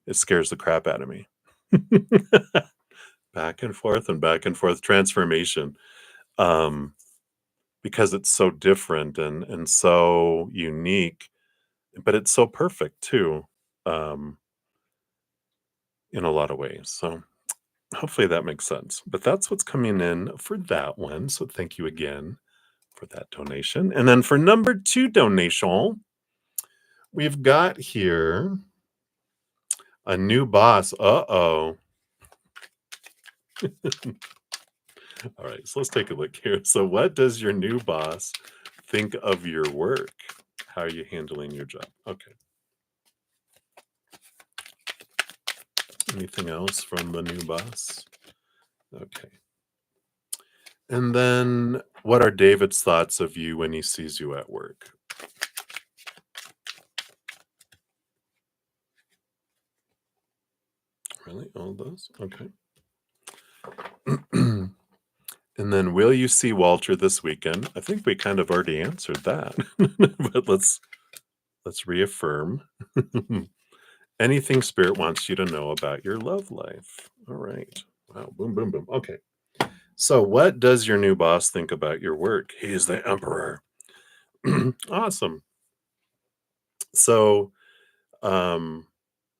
it scares the crap out of me. Back and forth transformation. Um, because it's so different and so unique, but it's so perfect too, um, in a lot of ways. So hopefully that makes sense. But that's what's coming in for that one. So thank you again for that donation. And then for number 2 donation, we've got here a new boss. Uh-oh. All right, so let's take a look here. So what does your new boss think of your work? How are you handling your job? Okay. Anything else from the new boss? Okay. And then what are David's thoughts of you when he sees you at work? Really? All those? Okay. And then will you see Walter this weekend? I think we kind of already answered that. But let's reaffirm. Anything spirit wants you to know about your love life. All right. Wow. Boom, boom, boom. Okay. So what does your new boss think about your work? He is the emperor. Awesome. So um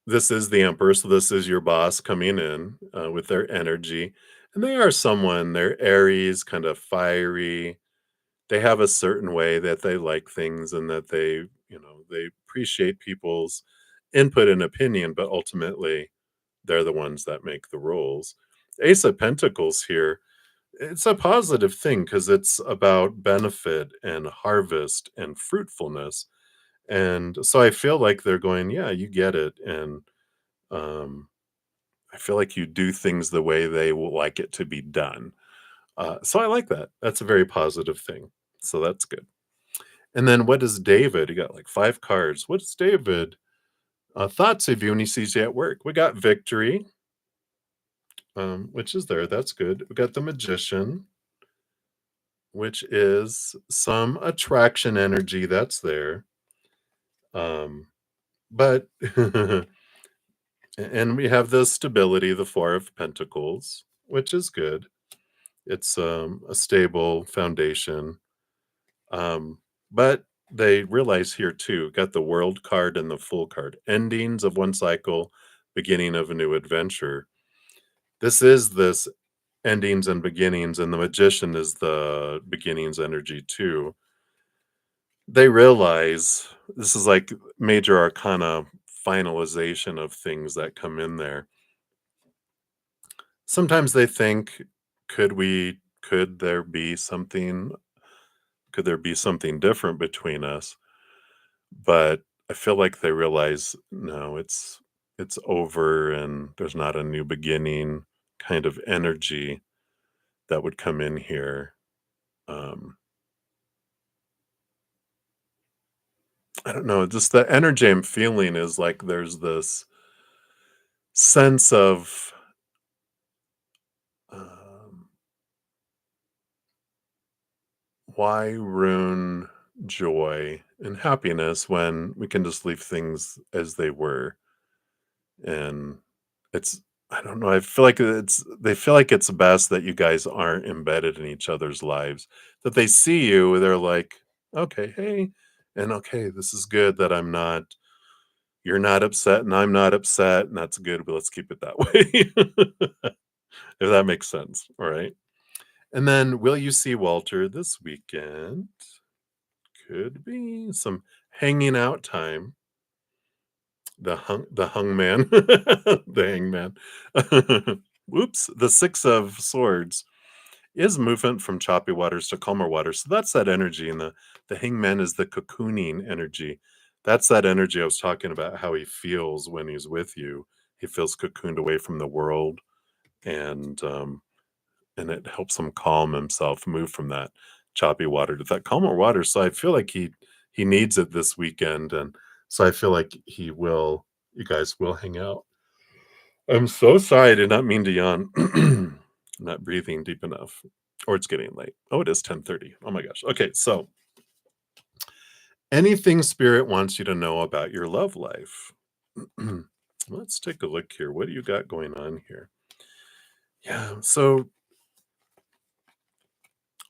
this is the emperor, so this is your boss coming in with their energy. And they are someone, they're Aries, kind of fiery. They have a certain way that they like things and that they appreciate people's input and opinion, but ultimately they're the ones that make the rules. Ace of Pentacles here, it's a positive thing because it's about benefit and harvest and fruitfulness. And so I feel like they're going, yeah, you get it. And um, I feel like you do things the way they will like it to be done. So I like that. That's a very positive thing. So that's good. And then what does David? You got like 5 cards. What does David thoughts of you when he sees you at work? We got victory, which is there. That's good. We got the magician, which is some attraction energy that's there. But and we have the stability, the 4 of Pentacles, which is good. It's a stable foundation. But they realize here too, got the world card and the full card. Endings of one cycle, beginning of a new adventure. This endings and beginnings, and the magician is the beginnings energy too. They realize this is like major arcana finalization of things that come in there. Sometimes they think, could there be something could there be something different between us? But I feel like they realize, no, it's over and there's not a new beginning kind of energy that would come in here. Um, I don't know, just the energy I'm feeling is like there's this sense of um, why ruin joy and happiness when we can just leave things as they were? And it's I don't know, I feel like they feel like it's best that you guys aren't embedded in each other's lives. That they see you, they're like, "Okay, hey," and, "Okay, this is good that I'm not you're not upset and I'm not upset, and that's good, but let's keep it that way." If that makes sense, alright? And then, will you see Walter this weekend? Could be some hanging out time. the hung man, the hangman. Whoops, the 6 of swords is movement from choppy waters to calmer waters. So that's that energy, and the hangman is the cocooning energy. That's that energy I was talking about, how he feels when he's with you. He feels cocooned away from the world, and it helps him calm himself, move from that choppy water to that calmer water. So I feel like he needs it this weekend, and so I feel like you guys will hang out. I'm so sorry, I did not mean to yawn. I'm not breathing deep enough. Or it's getting late. Oh, it is 10:30. Oh my gosh. Okay, so anything spirit wants you to know about your love life. Let's take a look here. What do you got going on here? Yeah, so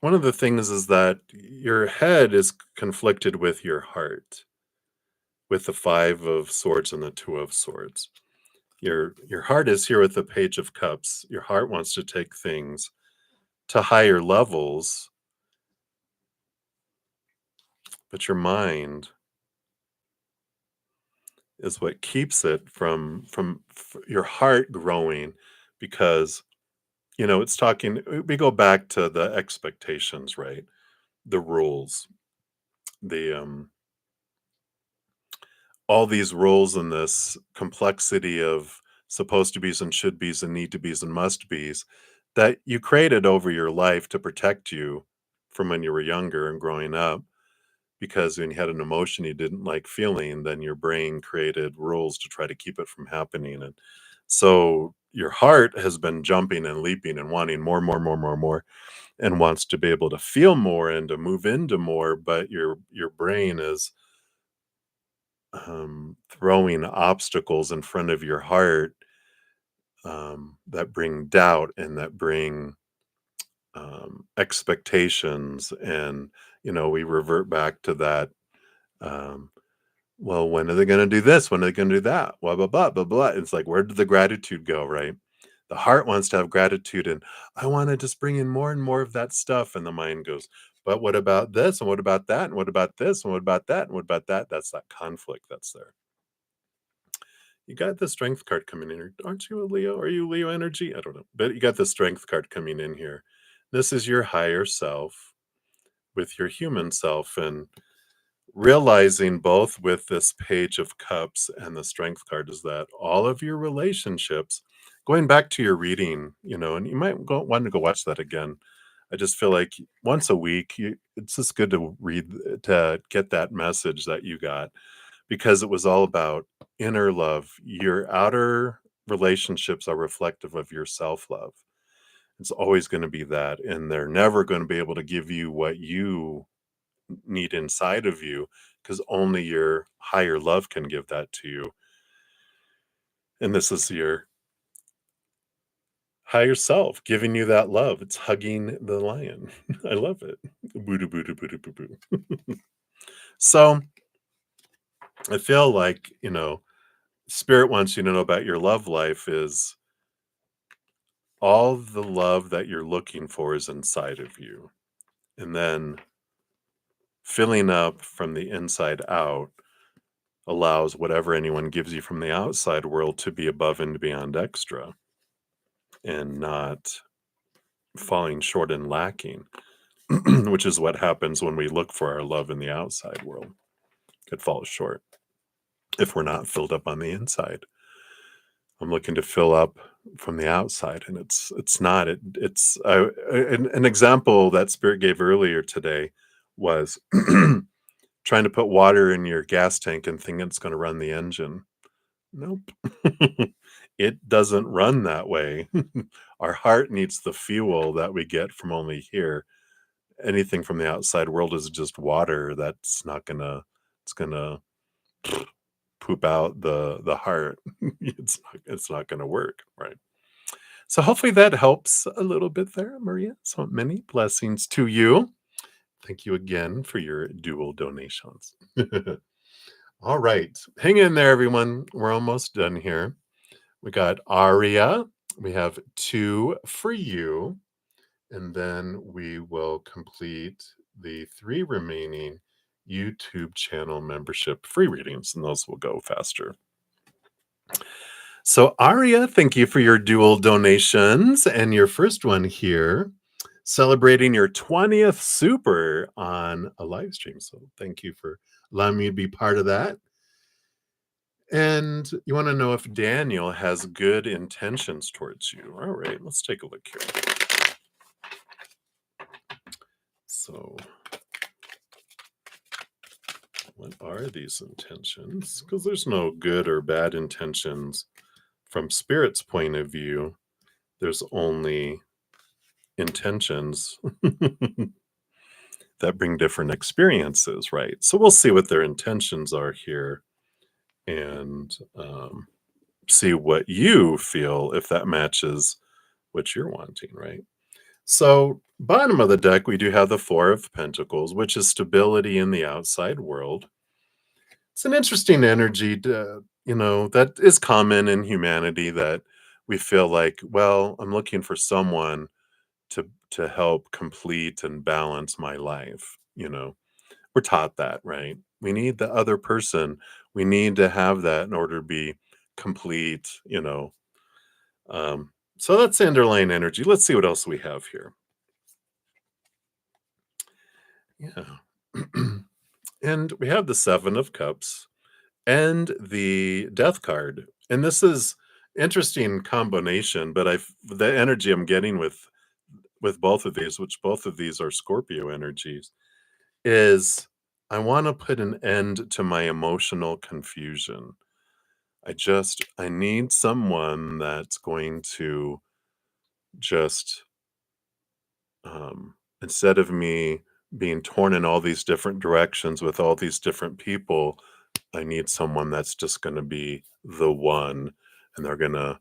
one of the things is that your head is conflicted with your heart, with the 5 of swords and the 2 of swords. Your heart is here with the page of cups. Your heart wants to take things to higher levels, but your mind is what keeps it from your heart growing, because it's talking, we go back to the expectations, right? The rules, the all these rules and this complexity of supposed to be's and should be's and need to be's and must be's that you created over your life to protect you from when you were younger and growing up, because when you had an emotion you didn't like feeling, then your brain created rules to try to keep it from happening. And so your heart has been jumping and leaping and wanting more, more, more, more, more, and wants to be able to feel more and to move into more, but your brain is throwing obstacles in front of your heart, that bring doubt and that bring expectations. And we revert back to that. um, well, when are they going to do this? When are they going to do that? Blah, blah, blah, blah, blah. It's like, where did the gratitude go, right? The heart wants to have gratitude, and I want to just bring in more and more of that stuff. And the mind goes, but what about this? And what about that? And what about this? And what about that? And what about that? That's that conflict that's there. You got the strength card coming in here. Aren't you a Leo? Are you Leo energy? I don't know. But you got the strength card coming in here. This is your higher self with your human self. And realizing both with this page of cups and the strength card is that all of your relationships, going back to your reading, and you might want to go watch that again. I just feel like once a week, it's just good to read, to get that message that you got, because it was all about inner love. Your outer relationships are reflective of your self love. It's always going to be that. And they're never going to be able to give you what you need inside of you, because only your higher love can give that to you. And this is your higher self giving you that love. It's hugging the lion. I love it. Boo doo boo doo boo doo boo boo. So I feel like, spirit wants you to know about your love life is all the love that you're looking for is inside of you. And then filling up from the inside out allows whatever anyone gives you from the outside world to be above and beyond extra, and not falling short and lacking, which is what happens when we look for our love in the outside world. It falls short if we're not filled up on the inside. I'm looking to fill up from the outside, and it's not. It's an example that Spirit gave earlier today was trying to put water in your gas tank and thinking it's going to run the engine. Nope. It doesn't run that way. Our heart needs the fuel that we get from only here. Anything from the outside world is just water. That's not gonna. It's gonna poop out the heart. It's not gonna work, right? So hopefully that helps a little bit there, Maria. So many blessings to you. Thank you again for your dual donations. All right. Hang in there, everyone. We're almost done here. We got Aria. We have 2 for you. And then we will complete the 3 remaining YouTube channel membership free readings, and those will go faster. So, Aria, thank you for your dual donations. And your first one here, celebrating your 20th super on a live stream. So, thank you for allowing me to be part of that. And you want to know if Daniel has good intentions towards you. All right, let's take a look here. So, what are these intentions? Because there's no good or bad intentions from Spirit's point of view. There's only intentions that bring different experiences, right? So we'll see what their intentions are here and see what you feel if that matches what you're wanting, right? So, bottom of the deck, we do have the Four of Pentacles, which is stability in the outside world. It's an interesting energy to, that is common in humanity that we feel like, well, I'm looking for someone to help complete and balance my life. We're taught that, right? We need the other person. We need to have that in order to be complete. So that's the underlying energy. Let's see what else we have here. Yeah. And we have the Seven of Cups and the Death card. And this is interesting combination, but the energy I'm getting with both of these, which both of these are Scorpio energies, is I want to put an end to my emotional confusion. I need someone that's going to just, instead of me being torn in all these different directions with all these different people, I need someone that's just going to be the one, and they're going to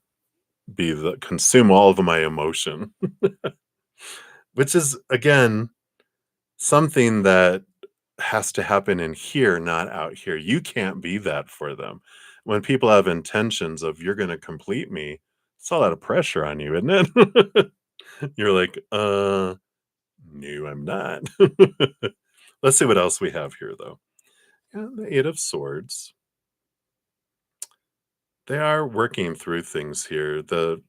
consume all of my emotion, which is, again, something that has to happen in here, not out here. You can't be that for them. When people have intentions of you're going to complete me, it's a lot of pressure on you, isn't it? You're like, no, I'm not. Let's see what else we have here, though. Yeah, the Eight of Swords. They are working through things here. The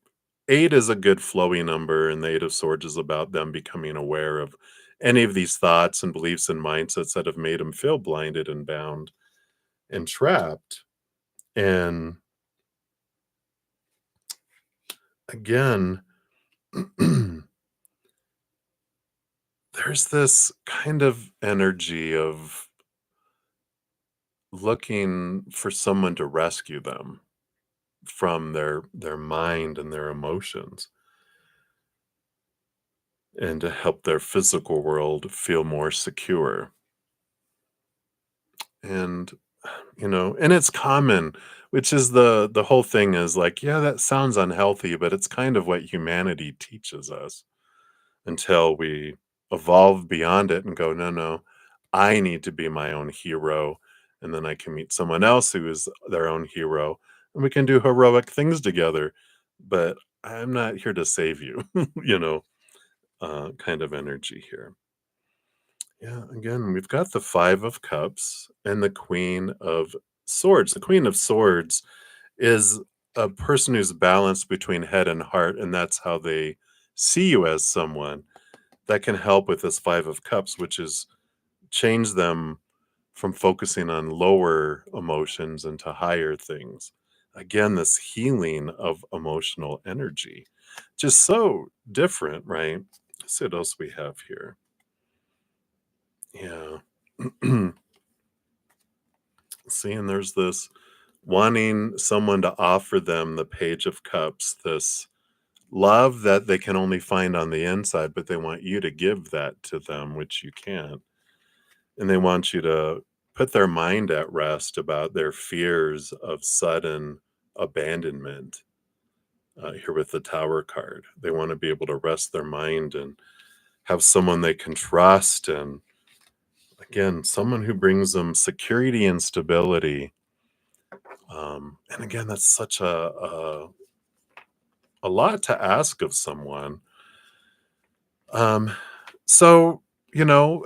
eight is a good flowy number, and the Eight of Swords is about them becoming aware of any of these thoughts and beliefs and mindsets that have made them feel blinded and bound and trapped. And again, there's this kind of energy of looking for someone to rescue them from their mind and their emotions, and to help their physical world feel more secure. And and it's common, which is the whole thing is like, yeah, that sounds unhealthy, but it's kind of what humanity teaches us until we evolve beyond it and go, no, no, I need to be my own hero. And then I can meet someone else who is their own hero, and we can do heroic things together. But I'm not here to save you, kind of energy here. Yeah, again, we've got the Five of Cups and the Queen of Swords. The Queen of Swords is a person who's balanced between head and heart, and that's how they see you as someone that can help with this Five of Cups, which is change them from focusing on lower emotions into higher things. Again, this healing of emotional energy. Just so different, right? Let's see what else we have here. Yeah. Seeing there's this wanting someone to offer them the Page of Cups, this love that they can only find on the inside, but they want you to give that to them, which you can't. And they want you to put their mind at rest about their fears of sudden abandonment. Here with the Tower card, they want to be able to rest their mind and have someone they can trust, and again, someone who brings them security and stability. And again, that's such a lot to ask of someone. Um, so,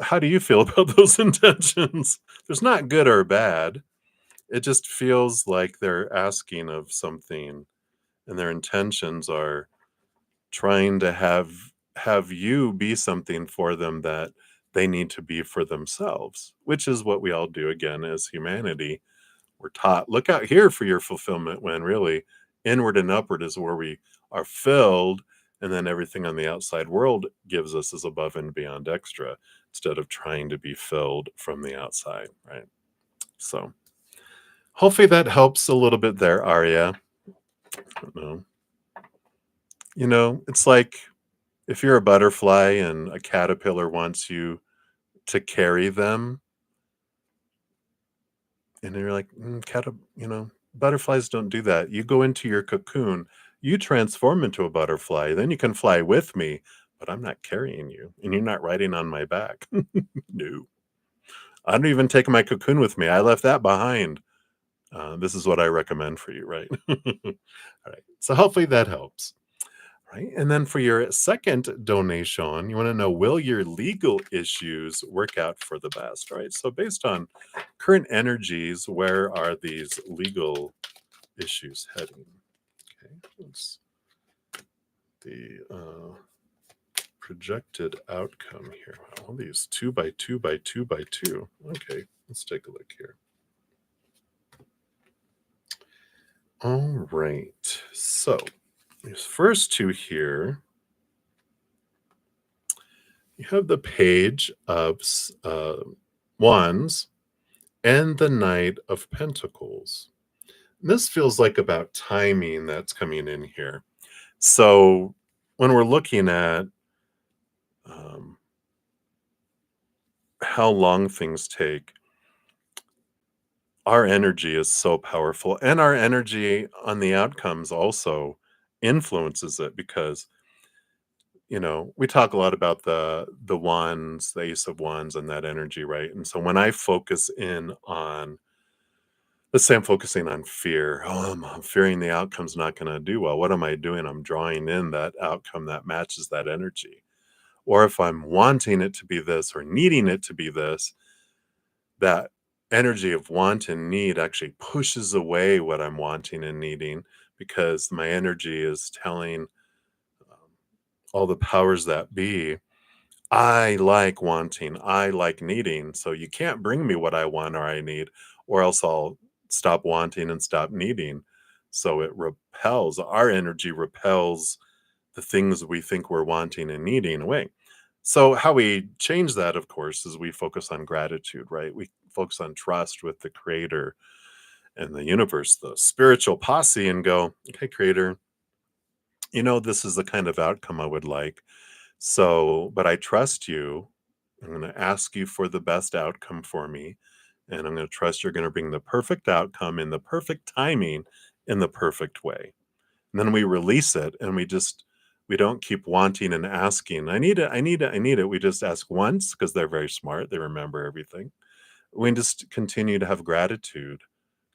how do you feel about those intentions? There's not good or bad. It just feels like they're asking of something, and their intentions are trying to have you be something for them that they need to be for themselves, which is what we all do again as humanity. We're taught, look out here for your fulfillment, when really inward and upward is where we are filled, and then everything on the outside world gives us is above and beyond extra, instead of trying to be filled from the outside, right? So hopefully that helps a little bit there, Arya. I don't know. It's like if you're a butterfly and a caterpillar wants you to carry them, and you're like, butterflies don't do that. You go into your cocoon, you transform into a butterfly, then you can fly with me, but I'm not carrying you, and you're not riding on my back. No, I don't even take my cocoon with me. I left that behind. This is what I recommend for you, right? All right. So hopefully that helps. Right. And then for your second donation, you want to know, will your legal issues work out for the best? Right. So, based on current energies, where are these legal issues heading? Okay. What's the projected outcome here? All these 2 by 2 by 2 by 2. Okay. Let's take a look here. All right. So, these first two here, you have the Page of Wands and the Knight of Pentacles. And this feels like about timing that's coming in here. So when we're looking at um, how long things take, our energy is so powerful, and our energy on the outcomes also influences it, because we talk a lot about the wands, the Ace of Wands, and that energy, right? And so when I focus in on, let's say I'm focusing on fear. Oh, I'm fearing the outcome's not going to do well. What am I doing? I'm drawing in that outcome that matches that energy. Or if I'm wanting it to be this or needing it to be this, that energy of want and need actually pushes away what I'm wanting and needing, because my energy is telling all the powers that be, I like wanting, I like needing. So you can't bring me what I want or I need, or else I'll stop wanting and stop needing. So it repels, our energy repels the things we think we're wanting and needing away. So how we change that, of course, is we focus on gratitude, right? We focus on trust with the creator and the universe, the spiritual posse, and go, okay, creator, this is the kind of outcome I would like. So, but I trust you. I'm going to ask you for the best outcome for me. And I'm going to trust you're going to bring the perfect outcome in the perfect timing in the perfect way. And then we release it, and we don't keep wanting and asking. I need it. I need it. I need it. We just ask once, because they're very smart. They remember everything. We just continue to have gratitude,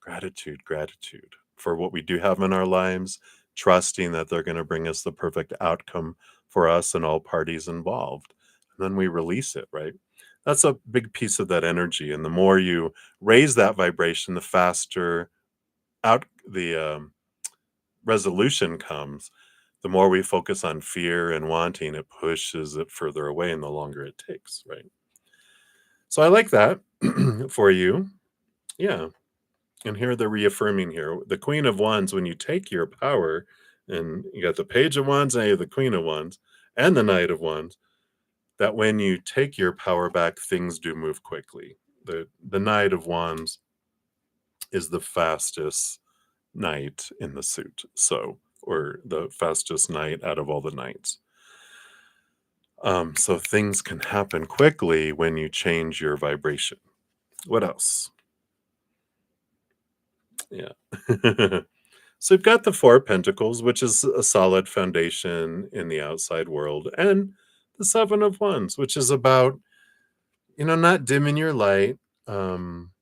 gratitude, gratitude for what we do have in our lives, trusting that they're going to bring us the perfect outcome for us and all parties involved. And then we release it, right? That's a big piece of that energy. And the more you raise that vibration, the faster out the resolution comes. The more we focus on fear and wanting, it pushes it further away, and the longer it takes, right? So I like that for you. Yeah. And here they're reaffirming here, the Queen of Wands, when you take your power, and you got the Page of Wands and you have the Queen of Wands and the Knight of Wands, that when you take your power back, things do move quickly. The Knight of Wands is the fastest knight in the suit, or the fastest knight out of all the knights. So things can happen quickly when you change your vibration. What else? Yeah. So you've got the Four of Pentacles, which is a solid foundation in the outside world, and the Seven of Wands, which is about, not dimming your light, um,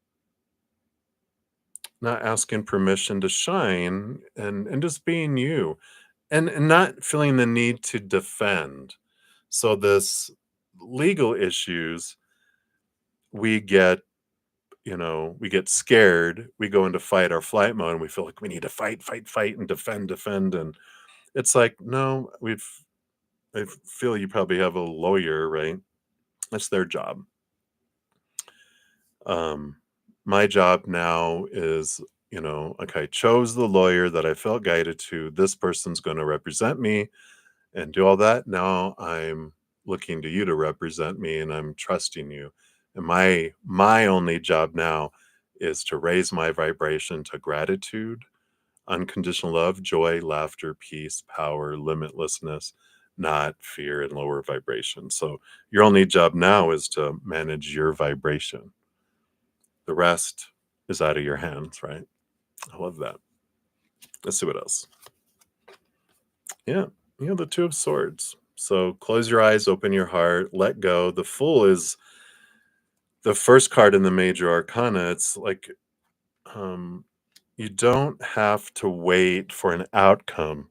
not asking permission to shine, and just being you, and not feeling the need to defend. So this legal issues, we get we get scared, we go into fight or flight mode, and we feel like we need to fight, fight, fight, and defend, defend. And it's like, no, I feel you probably have a lawyer, right? That's their job. Um, my job now is, okay, I chose the lawyer that I felt guided to. This person's going to represent me and do all that. Now I'm looking to you to represent me, and I'm trusting you. And my only job now is to raise my vibration to gratitude, unconditional love, joy, laughter, peace, power, limitlessness, not fear and lower vibration. So your only job now is to manage your vibration. The rest is out of your hands, right? I love that. Let's see what else. Yeah, the Two of Swords. So close your eyes, open your heart, let go. The Fool is the first card in the major arcana. It's like you don't have to wait for an outcome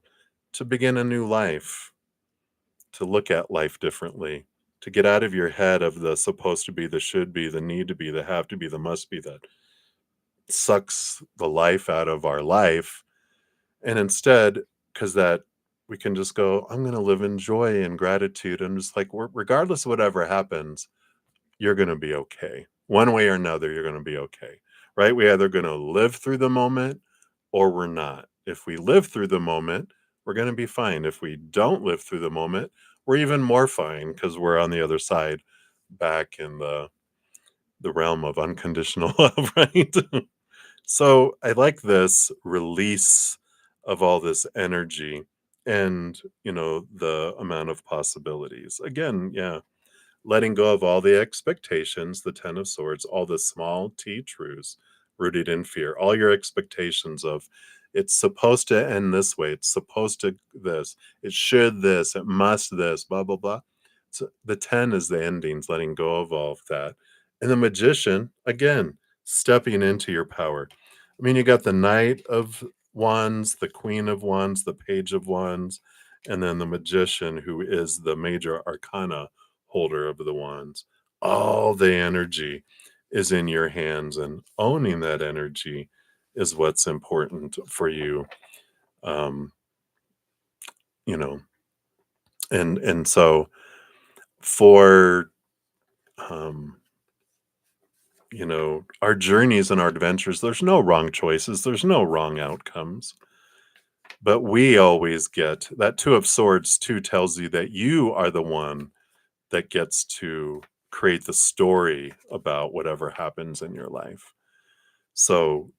to begin a new life, to look at life differently, to get out of your head of the supposed to be, the should be, the need to be, the have to be, the must be that sucks the life out of our life. And instead, because that we can just go, I'm going to live in joy and gratitude. And just like, regardless of whatever happens, you're going to be okay. One way or another, you're going to be okay, right? We're either going to live through the moment or we're not. If we live through the moment, we're going to be fine. If we don't live through the moment, we're even more fine because we're on the other side, back in the realm of unconditional love, right? So I like this release of all this energy and, the amount of possibilities. Again, yeah, letting go of all the expectations, the Ten of Swords, all the small T truths rooted in fear, all your expectations of it's supposed to end this way, it's supposed to this, it should this, it must this, blah, blah, blah. So the 10 is the endings, letting go of all of that. And the Magician, again, stepping into your power. I mean, you got the Knight of Wands, the Queen of Wands, the Page of Wands, and then the Magician, who is the major arcana holder of the wands. All the energy is in your hands, and owning that energy is what's important for you. Um, you know, and so for um, our journeys and our adventures, there's no wrong choices, there's no wrong outcomes. But we always get that Two of Swords too tells you that you are the one that gets to create the story about whatever happens in your life. So,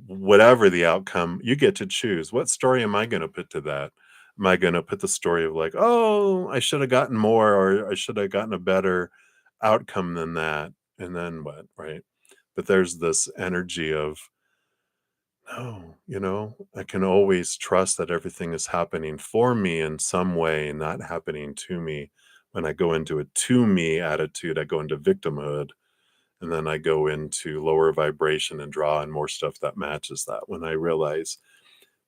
whatever the outcome, you get to choose. What story am I going to put to that? Am I going to put the story of like, oh, I should have gotten more, or I should have gotten a better outcome than that? And then what? Right. But there's this energy of, no, I can always trust that everything is happening for me in some way, not happening to me. When I go into a to me attitude, I go into victimhood, and then I go into lower vibration and draw in more stuff that matches that. When I realize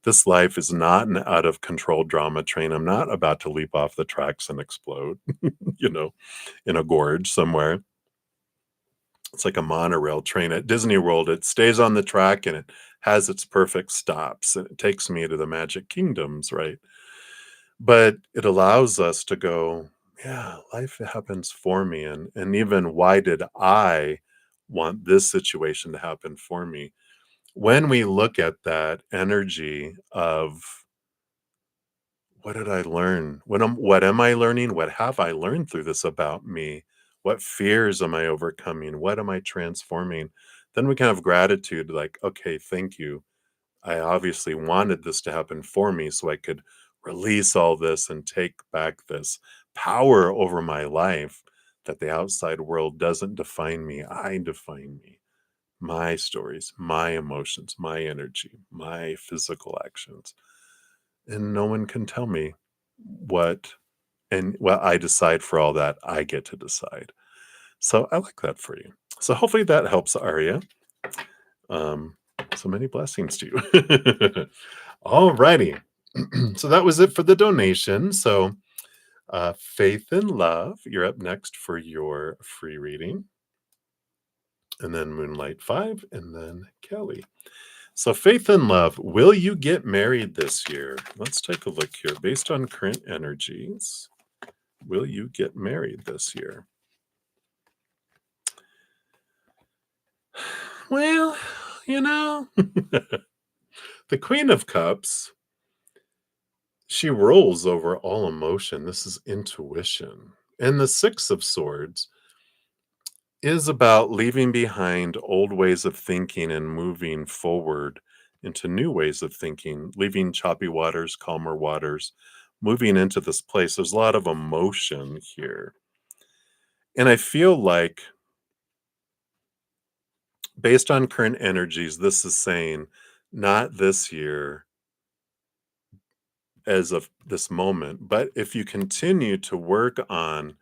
this life is not an out of control drama train, I'm not about to leap off the tracks and explode, you know, in a gorge somewhere. It's like a monorail train at Disney World. It stays on the track and it has its perfect stops. And it takes me to the Magic Kingdoms, right? But it allows us to go, yeah, life happens for me. And even why did I want this situation to happen for me? When we look at that energy of what did I learn? What am I learning? What have I learned through this about me? What fears am I overcoming? What am I transforming? Then we can have gratitude, like, okay, thank you. I obviously wanted this to happen for me so I could release all this and take back this power over my life, that the outside world doesn't define me. I define me, my stories, my emotions, my energy, my physical actions. And no one can tell me what I decide. For all that, I get to decide. So I like that for you. So hopefully that helps, Arya. Um, so many blessings to you. All righty. So that was it for the donation. So Faith and Love, you're up next for your free reading. and then Moonlight 5, and then Kelly. So faith and love, will you get married this year? Let's take a look here. Based on current energies, will you get married this year? Well, you know, the Queen of Cups, she rules over all emotion. This is intuition. And the Six of Swords is about leaving behind old ways of thinking and moving forward into new ways of thinking, leaving choppy waters, calmer waters, moving into this place. There's a lot of emotion here. And I feel like, based on current energies, this is saying not this year as of this moment, but if you continue to work on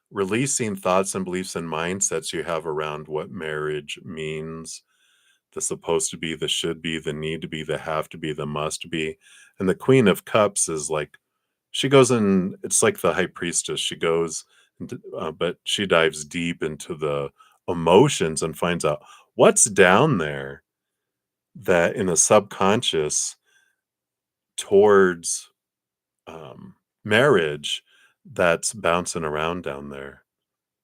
releasing thoughts and beliefs and mindsets you have around what marriage means, the supposed to be, the should be, the need to be, the have to be, the must be. And the Queen of Cups is like, she goes in, it's like the High Priestess. She goes, but she dives deep into the emotions and finds out what's down there, that in the subconscious towards marriage, that's bouncing around down there.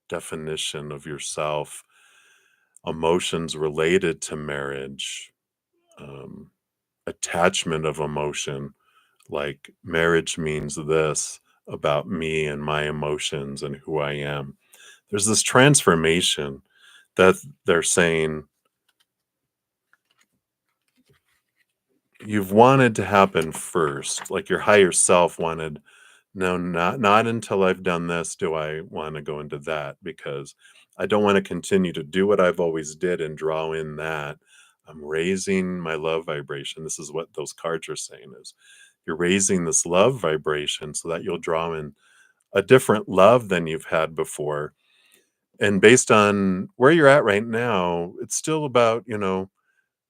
Definition of yourself, emotions related to marriage, um, attachment of emotion, like marriage means this about me and my emotions and who I am. There's this transformation that they're saying you've wanted to happen first, like your higher self wanted. No, not until I've done this do I want to go into that, because I don't want to continue to do what I've always did and draw in that. I'm raising my love vibration. This is what those cards are saying, is you're raising this love vibration so that you'll draw in a different love than you've had before. And based on where you're at right now, it's still about,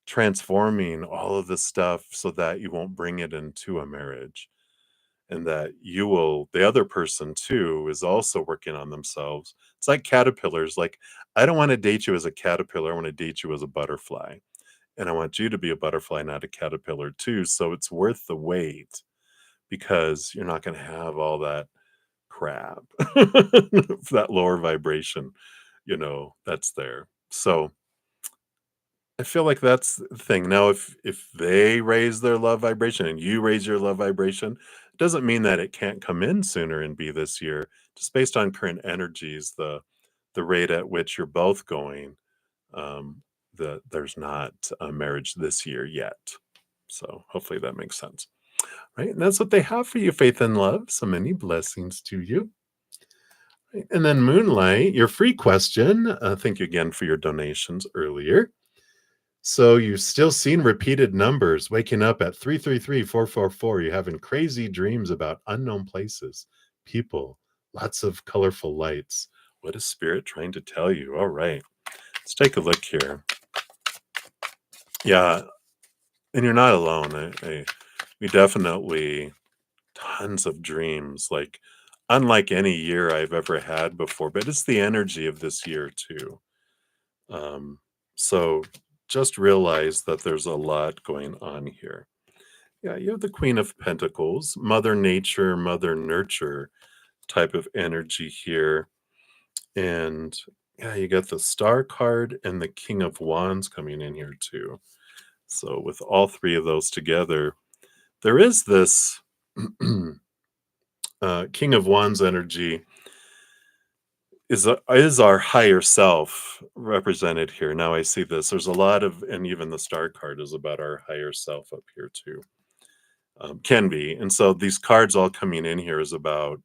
transforming all of this stuff so that you won't bring it into a marriage, and that the other person too is also working on themselves. It's like caterpillars. Like, I don't want to date you as a caterpillar. I want to date you as a butterfly. And I want you to be a butterfly, not a caterpillar too. So it's worth the wait, because you're not going to have all that crap, that lower vibration, that's there. So I feel like that's the thing. Now, if they raise their love vibration and you raise your love vibration, it doesn't mean that it can't come in sooner and be this year. Just based on current energies, the rate at which you're both going, there's not a marriage this year yet. So hopefully that makes sense. Right. And that's what they have for you, faith and love. So many blessings to you. Right. And then Moonlight, your free question. Thank you again for your donations earlier. So you've still seen repeated numbers, waking up at 333-444. You're having crazy dreams about unknown places, people, lots of colorful lights. What is spirit trying to tell you? All right, let's take a look here. Yeah, and you're not alone. We definitely, tons of dreams, like unlike any year I've ever had before, but it's the energy of this year too. So just realize that there's a lot going on here. Yeah, you have the Queen of Pentacles, Mother Nature, Mother Nurture type of energy here. And yeah, you got the Star card and the King of Wands coming in here too. So with all three of those together, there is this King of Wands energy is our higher self represented here. Now I see this. There's a lot of, and even the Star card is about our higher self up here too. Can be. And so these cards all coming in here is about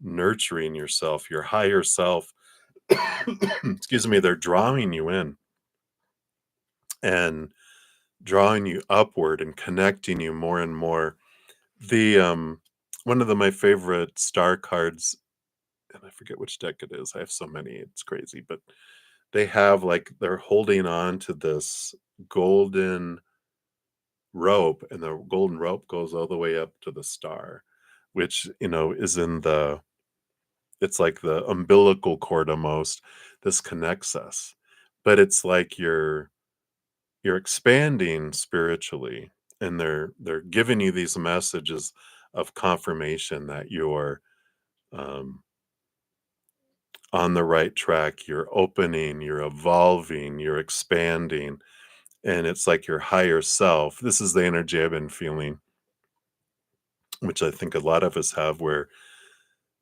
nurturing yourself, your higher self. Excuse me, they're drawing you in and drawing you upward and connecting you more and more. The one of my favorite Star cards, and I forget which deck it is. I have so many, it's crazy, but they have, like, they're holding on to this golden rope, and the golden rope goes all the way up to the star, which, is in it's like the umbilical cord almost. This connects us. but it's like you're expanding spiritually, and they're giving you these messages of confirmation that you're um, on the right track. You're opening, you're evolving, you're expanding, and it's like your higher self. This is the energy I've been feeling, which I think a lot of us have, where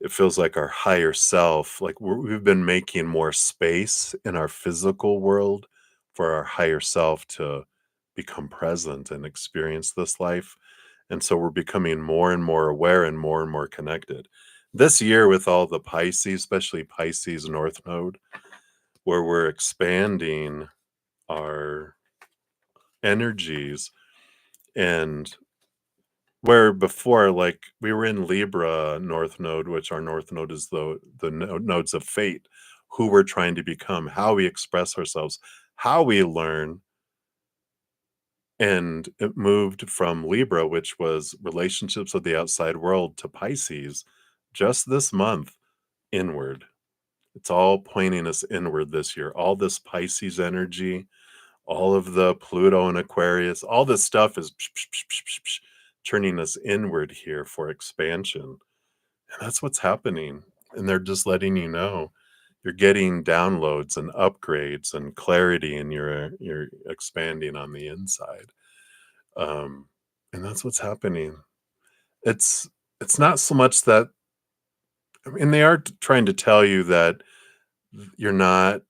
it feels like our higher self, like we've been making more space in our physical world for our higher self to become present and experience this life. And so we're becoming more and more aware and more connected. This year, with all the Pisces, especially Pisces North Node, where we're expanding our energies, and where before, like, we were in Libra North Node, which our North Node is the nodes of fate, who we're trying to become, how we express ourselves, how we learn, and it moved from Libra, which was relationships with the outside world, to Pisces just this month, inward. It's all pointing us inward this year. All this Pisces energy, all of the Pluto and Aquarius, all this stuff is turning us inward here for expansion. And that's what's happening. And they're just letting you know you're getting downloads and upgrades and clarity, and you're expanding on the inside. Um, and that's what's happening. It's it's not so much that, I mean, they are trying to tell you that you're not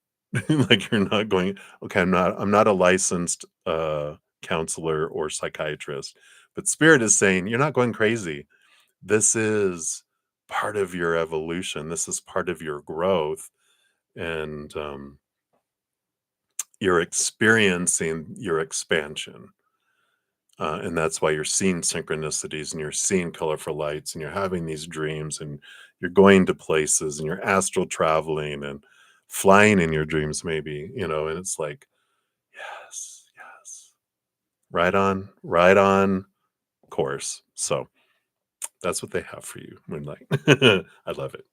like, you're not going, okay, I'm not a licensed counselor or psychiatrist, but spirit is saying you're not going crazy. This is part of your evolution. This is part of your growth, and you're experiencing your expansion. And that's why you're seeing synchronicities, and you're seeing colorful lights, and you're having these dreams, and you're going to places, and you're astral traveling and flying in your dreams, maybe, and it's like, yes, yes, right on course. So that's what they have for you, Moonlight. I love it.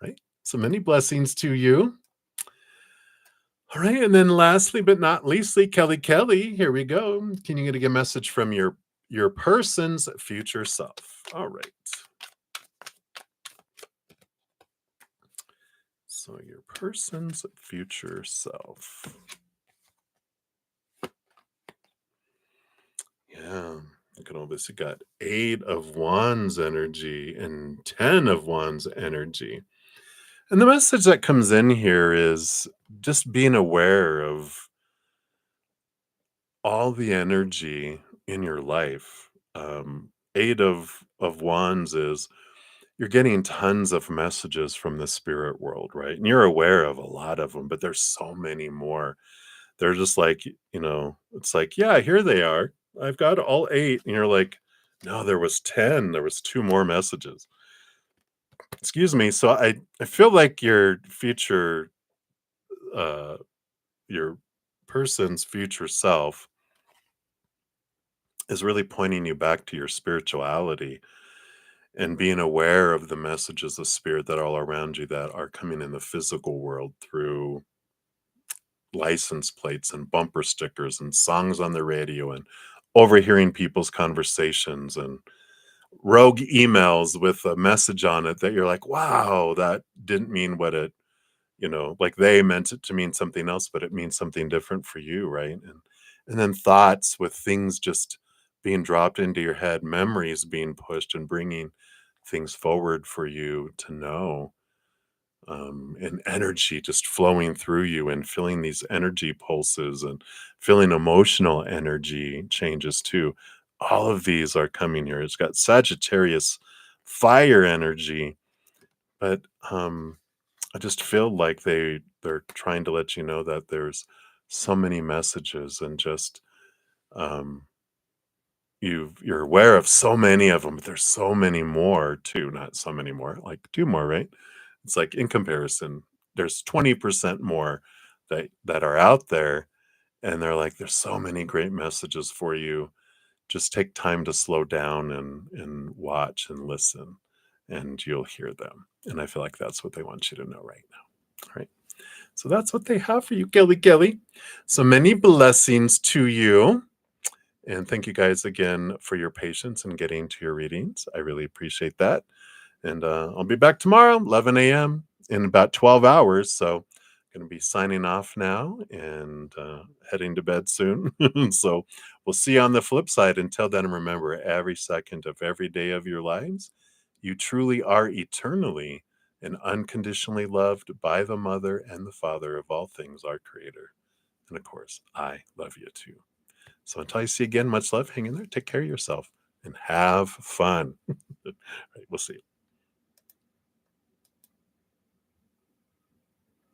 Right. So many blessings to you. All right. And then lastly, but not leastly, Kelly, here we go. Can you get a message from your person's future self? All right. So your person's future self. Yeah. Look at all this. You got 8 of Wands energy and 10 of Wands energy. And the message that comes in here is just being aware of all the energy in your life. 8 of Wands is, you're getting tons of messages from the spirit world, right? And you're aware of a lot of them, but there's so many more. They're just like, it's like, yeah, here they are. I've got all 8. And you're like, no, there was 10. There was 2 more messages. Excuse me. So I feel like uh, your person's future self is really pointing you back to your spirituality and being aware of the messages of spirit that are all around you, that are coming in the physical world through license plates and bumper stickers and songs on the radio and overhearing people's conversations and rogue emails with a message on it that you're like, wow, that didn't mean what it, like they meant it to mean something else, but it means something different for you, right? And then thoughts with things just being dropped into your head, memories being pushed and bringing things forward for you to know, and energy just flowing through you, and feeling these energy pulses, and feeling emotional energy changes too. All of these are coming here. It's got Sagittarius fire energy, but I just feel like they're trying to let you know that there's so many messages, and just um you're aware of so many of them, but there's so many more too. Not so many more, like 2 more, right? It's like, in comparison, there's 20% more that are out there, and they're like, there's so many great messages for you. Just take time to slow down and watch and listen, and you'll hear them. And I feel like that's what they want you to know right now. All right. So that's what they have for you, Kelly Kelly. So many blessings to you. And thank you guys again for your patience in getting to your readings. I really appreciate that. And I'll be back tomorrow, 11 a.m. in about 12 hours. So going to be signing off now and heading to bed soon. So we'll see you on the flip side. Until then, remember, every second of every day of your lives, you truly are eternally and unconditionally loved by the mother and the father of all things, our creator. And of course, I love you too. So until I see you again, much love. Hang in there. Take care of yourself and have fun. All right, we'll see you.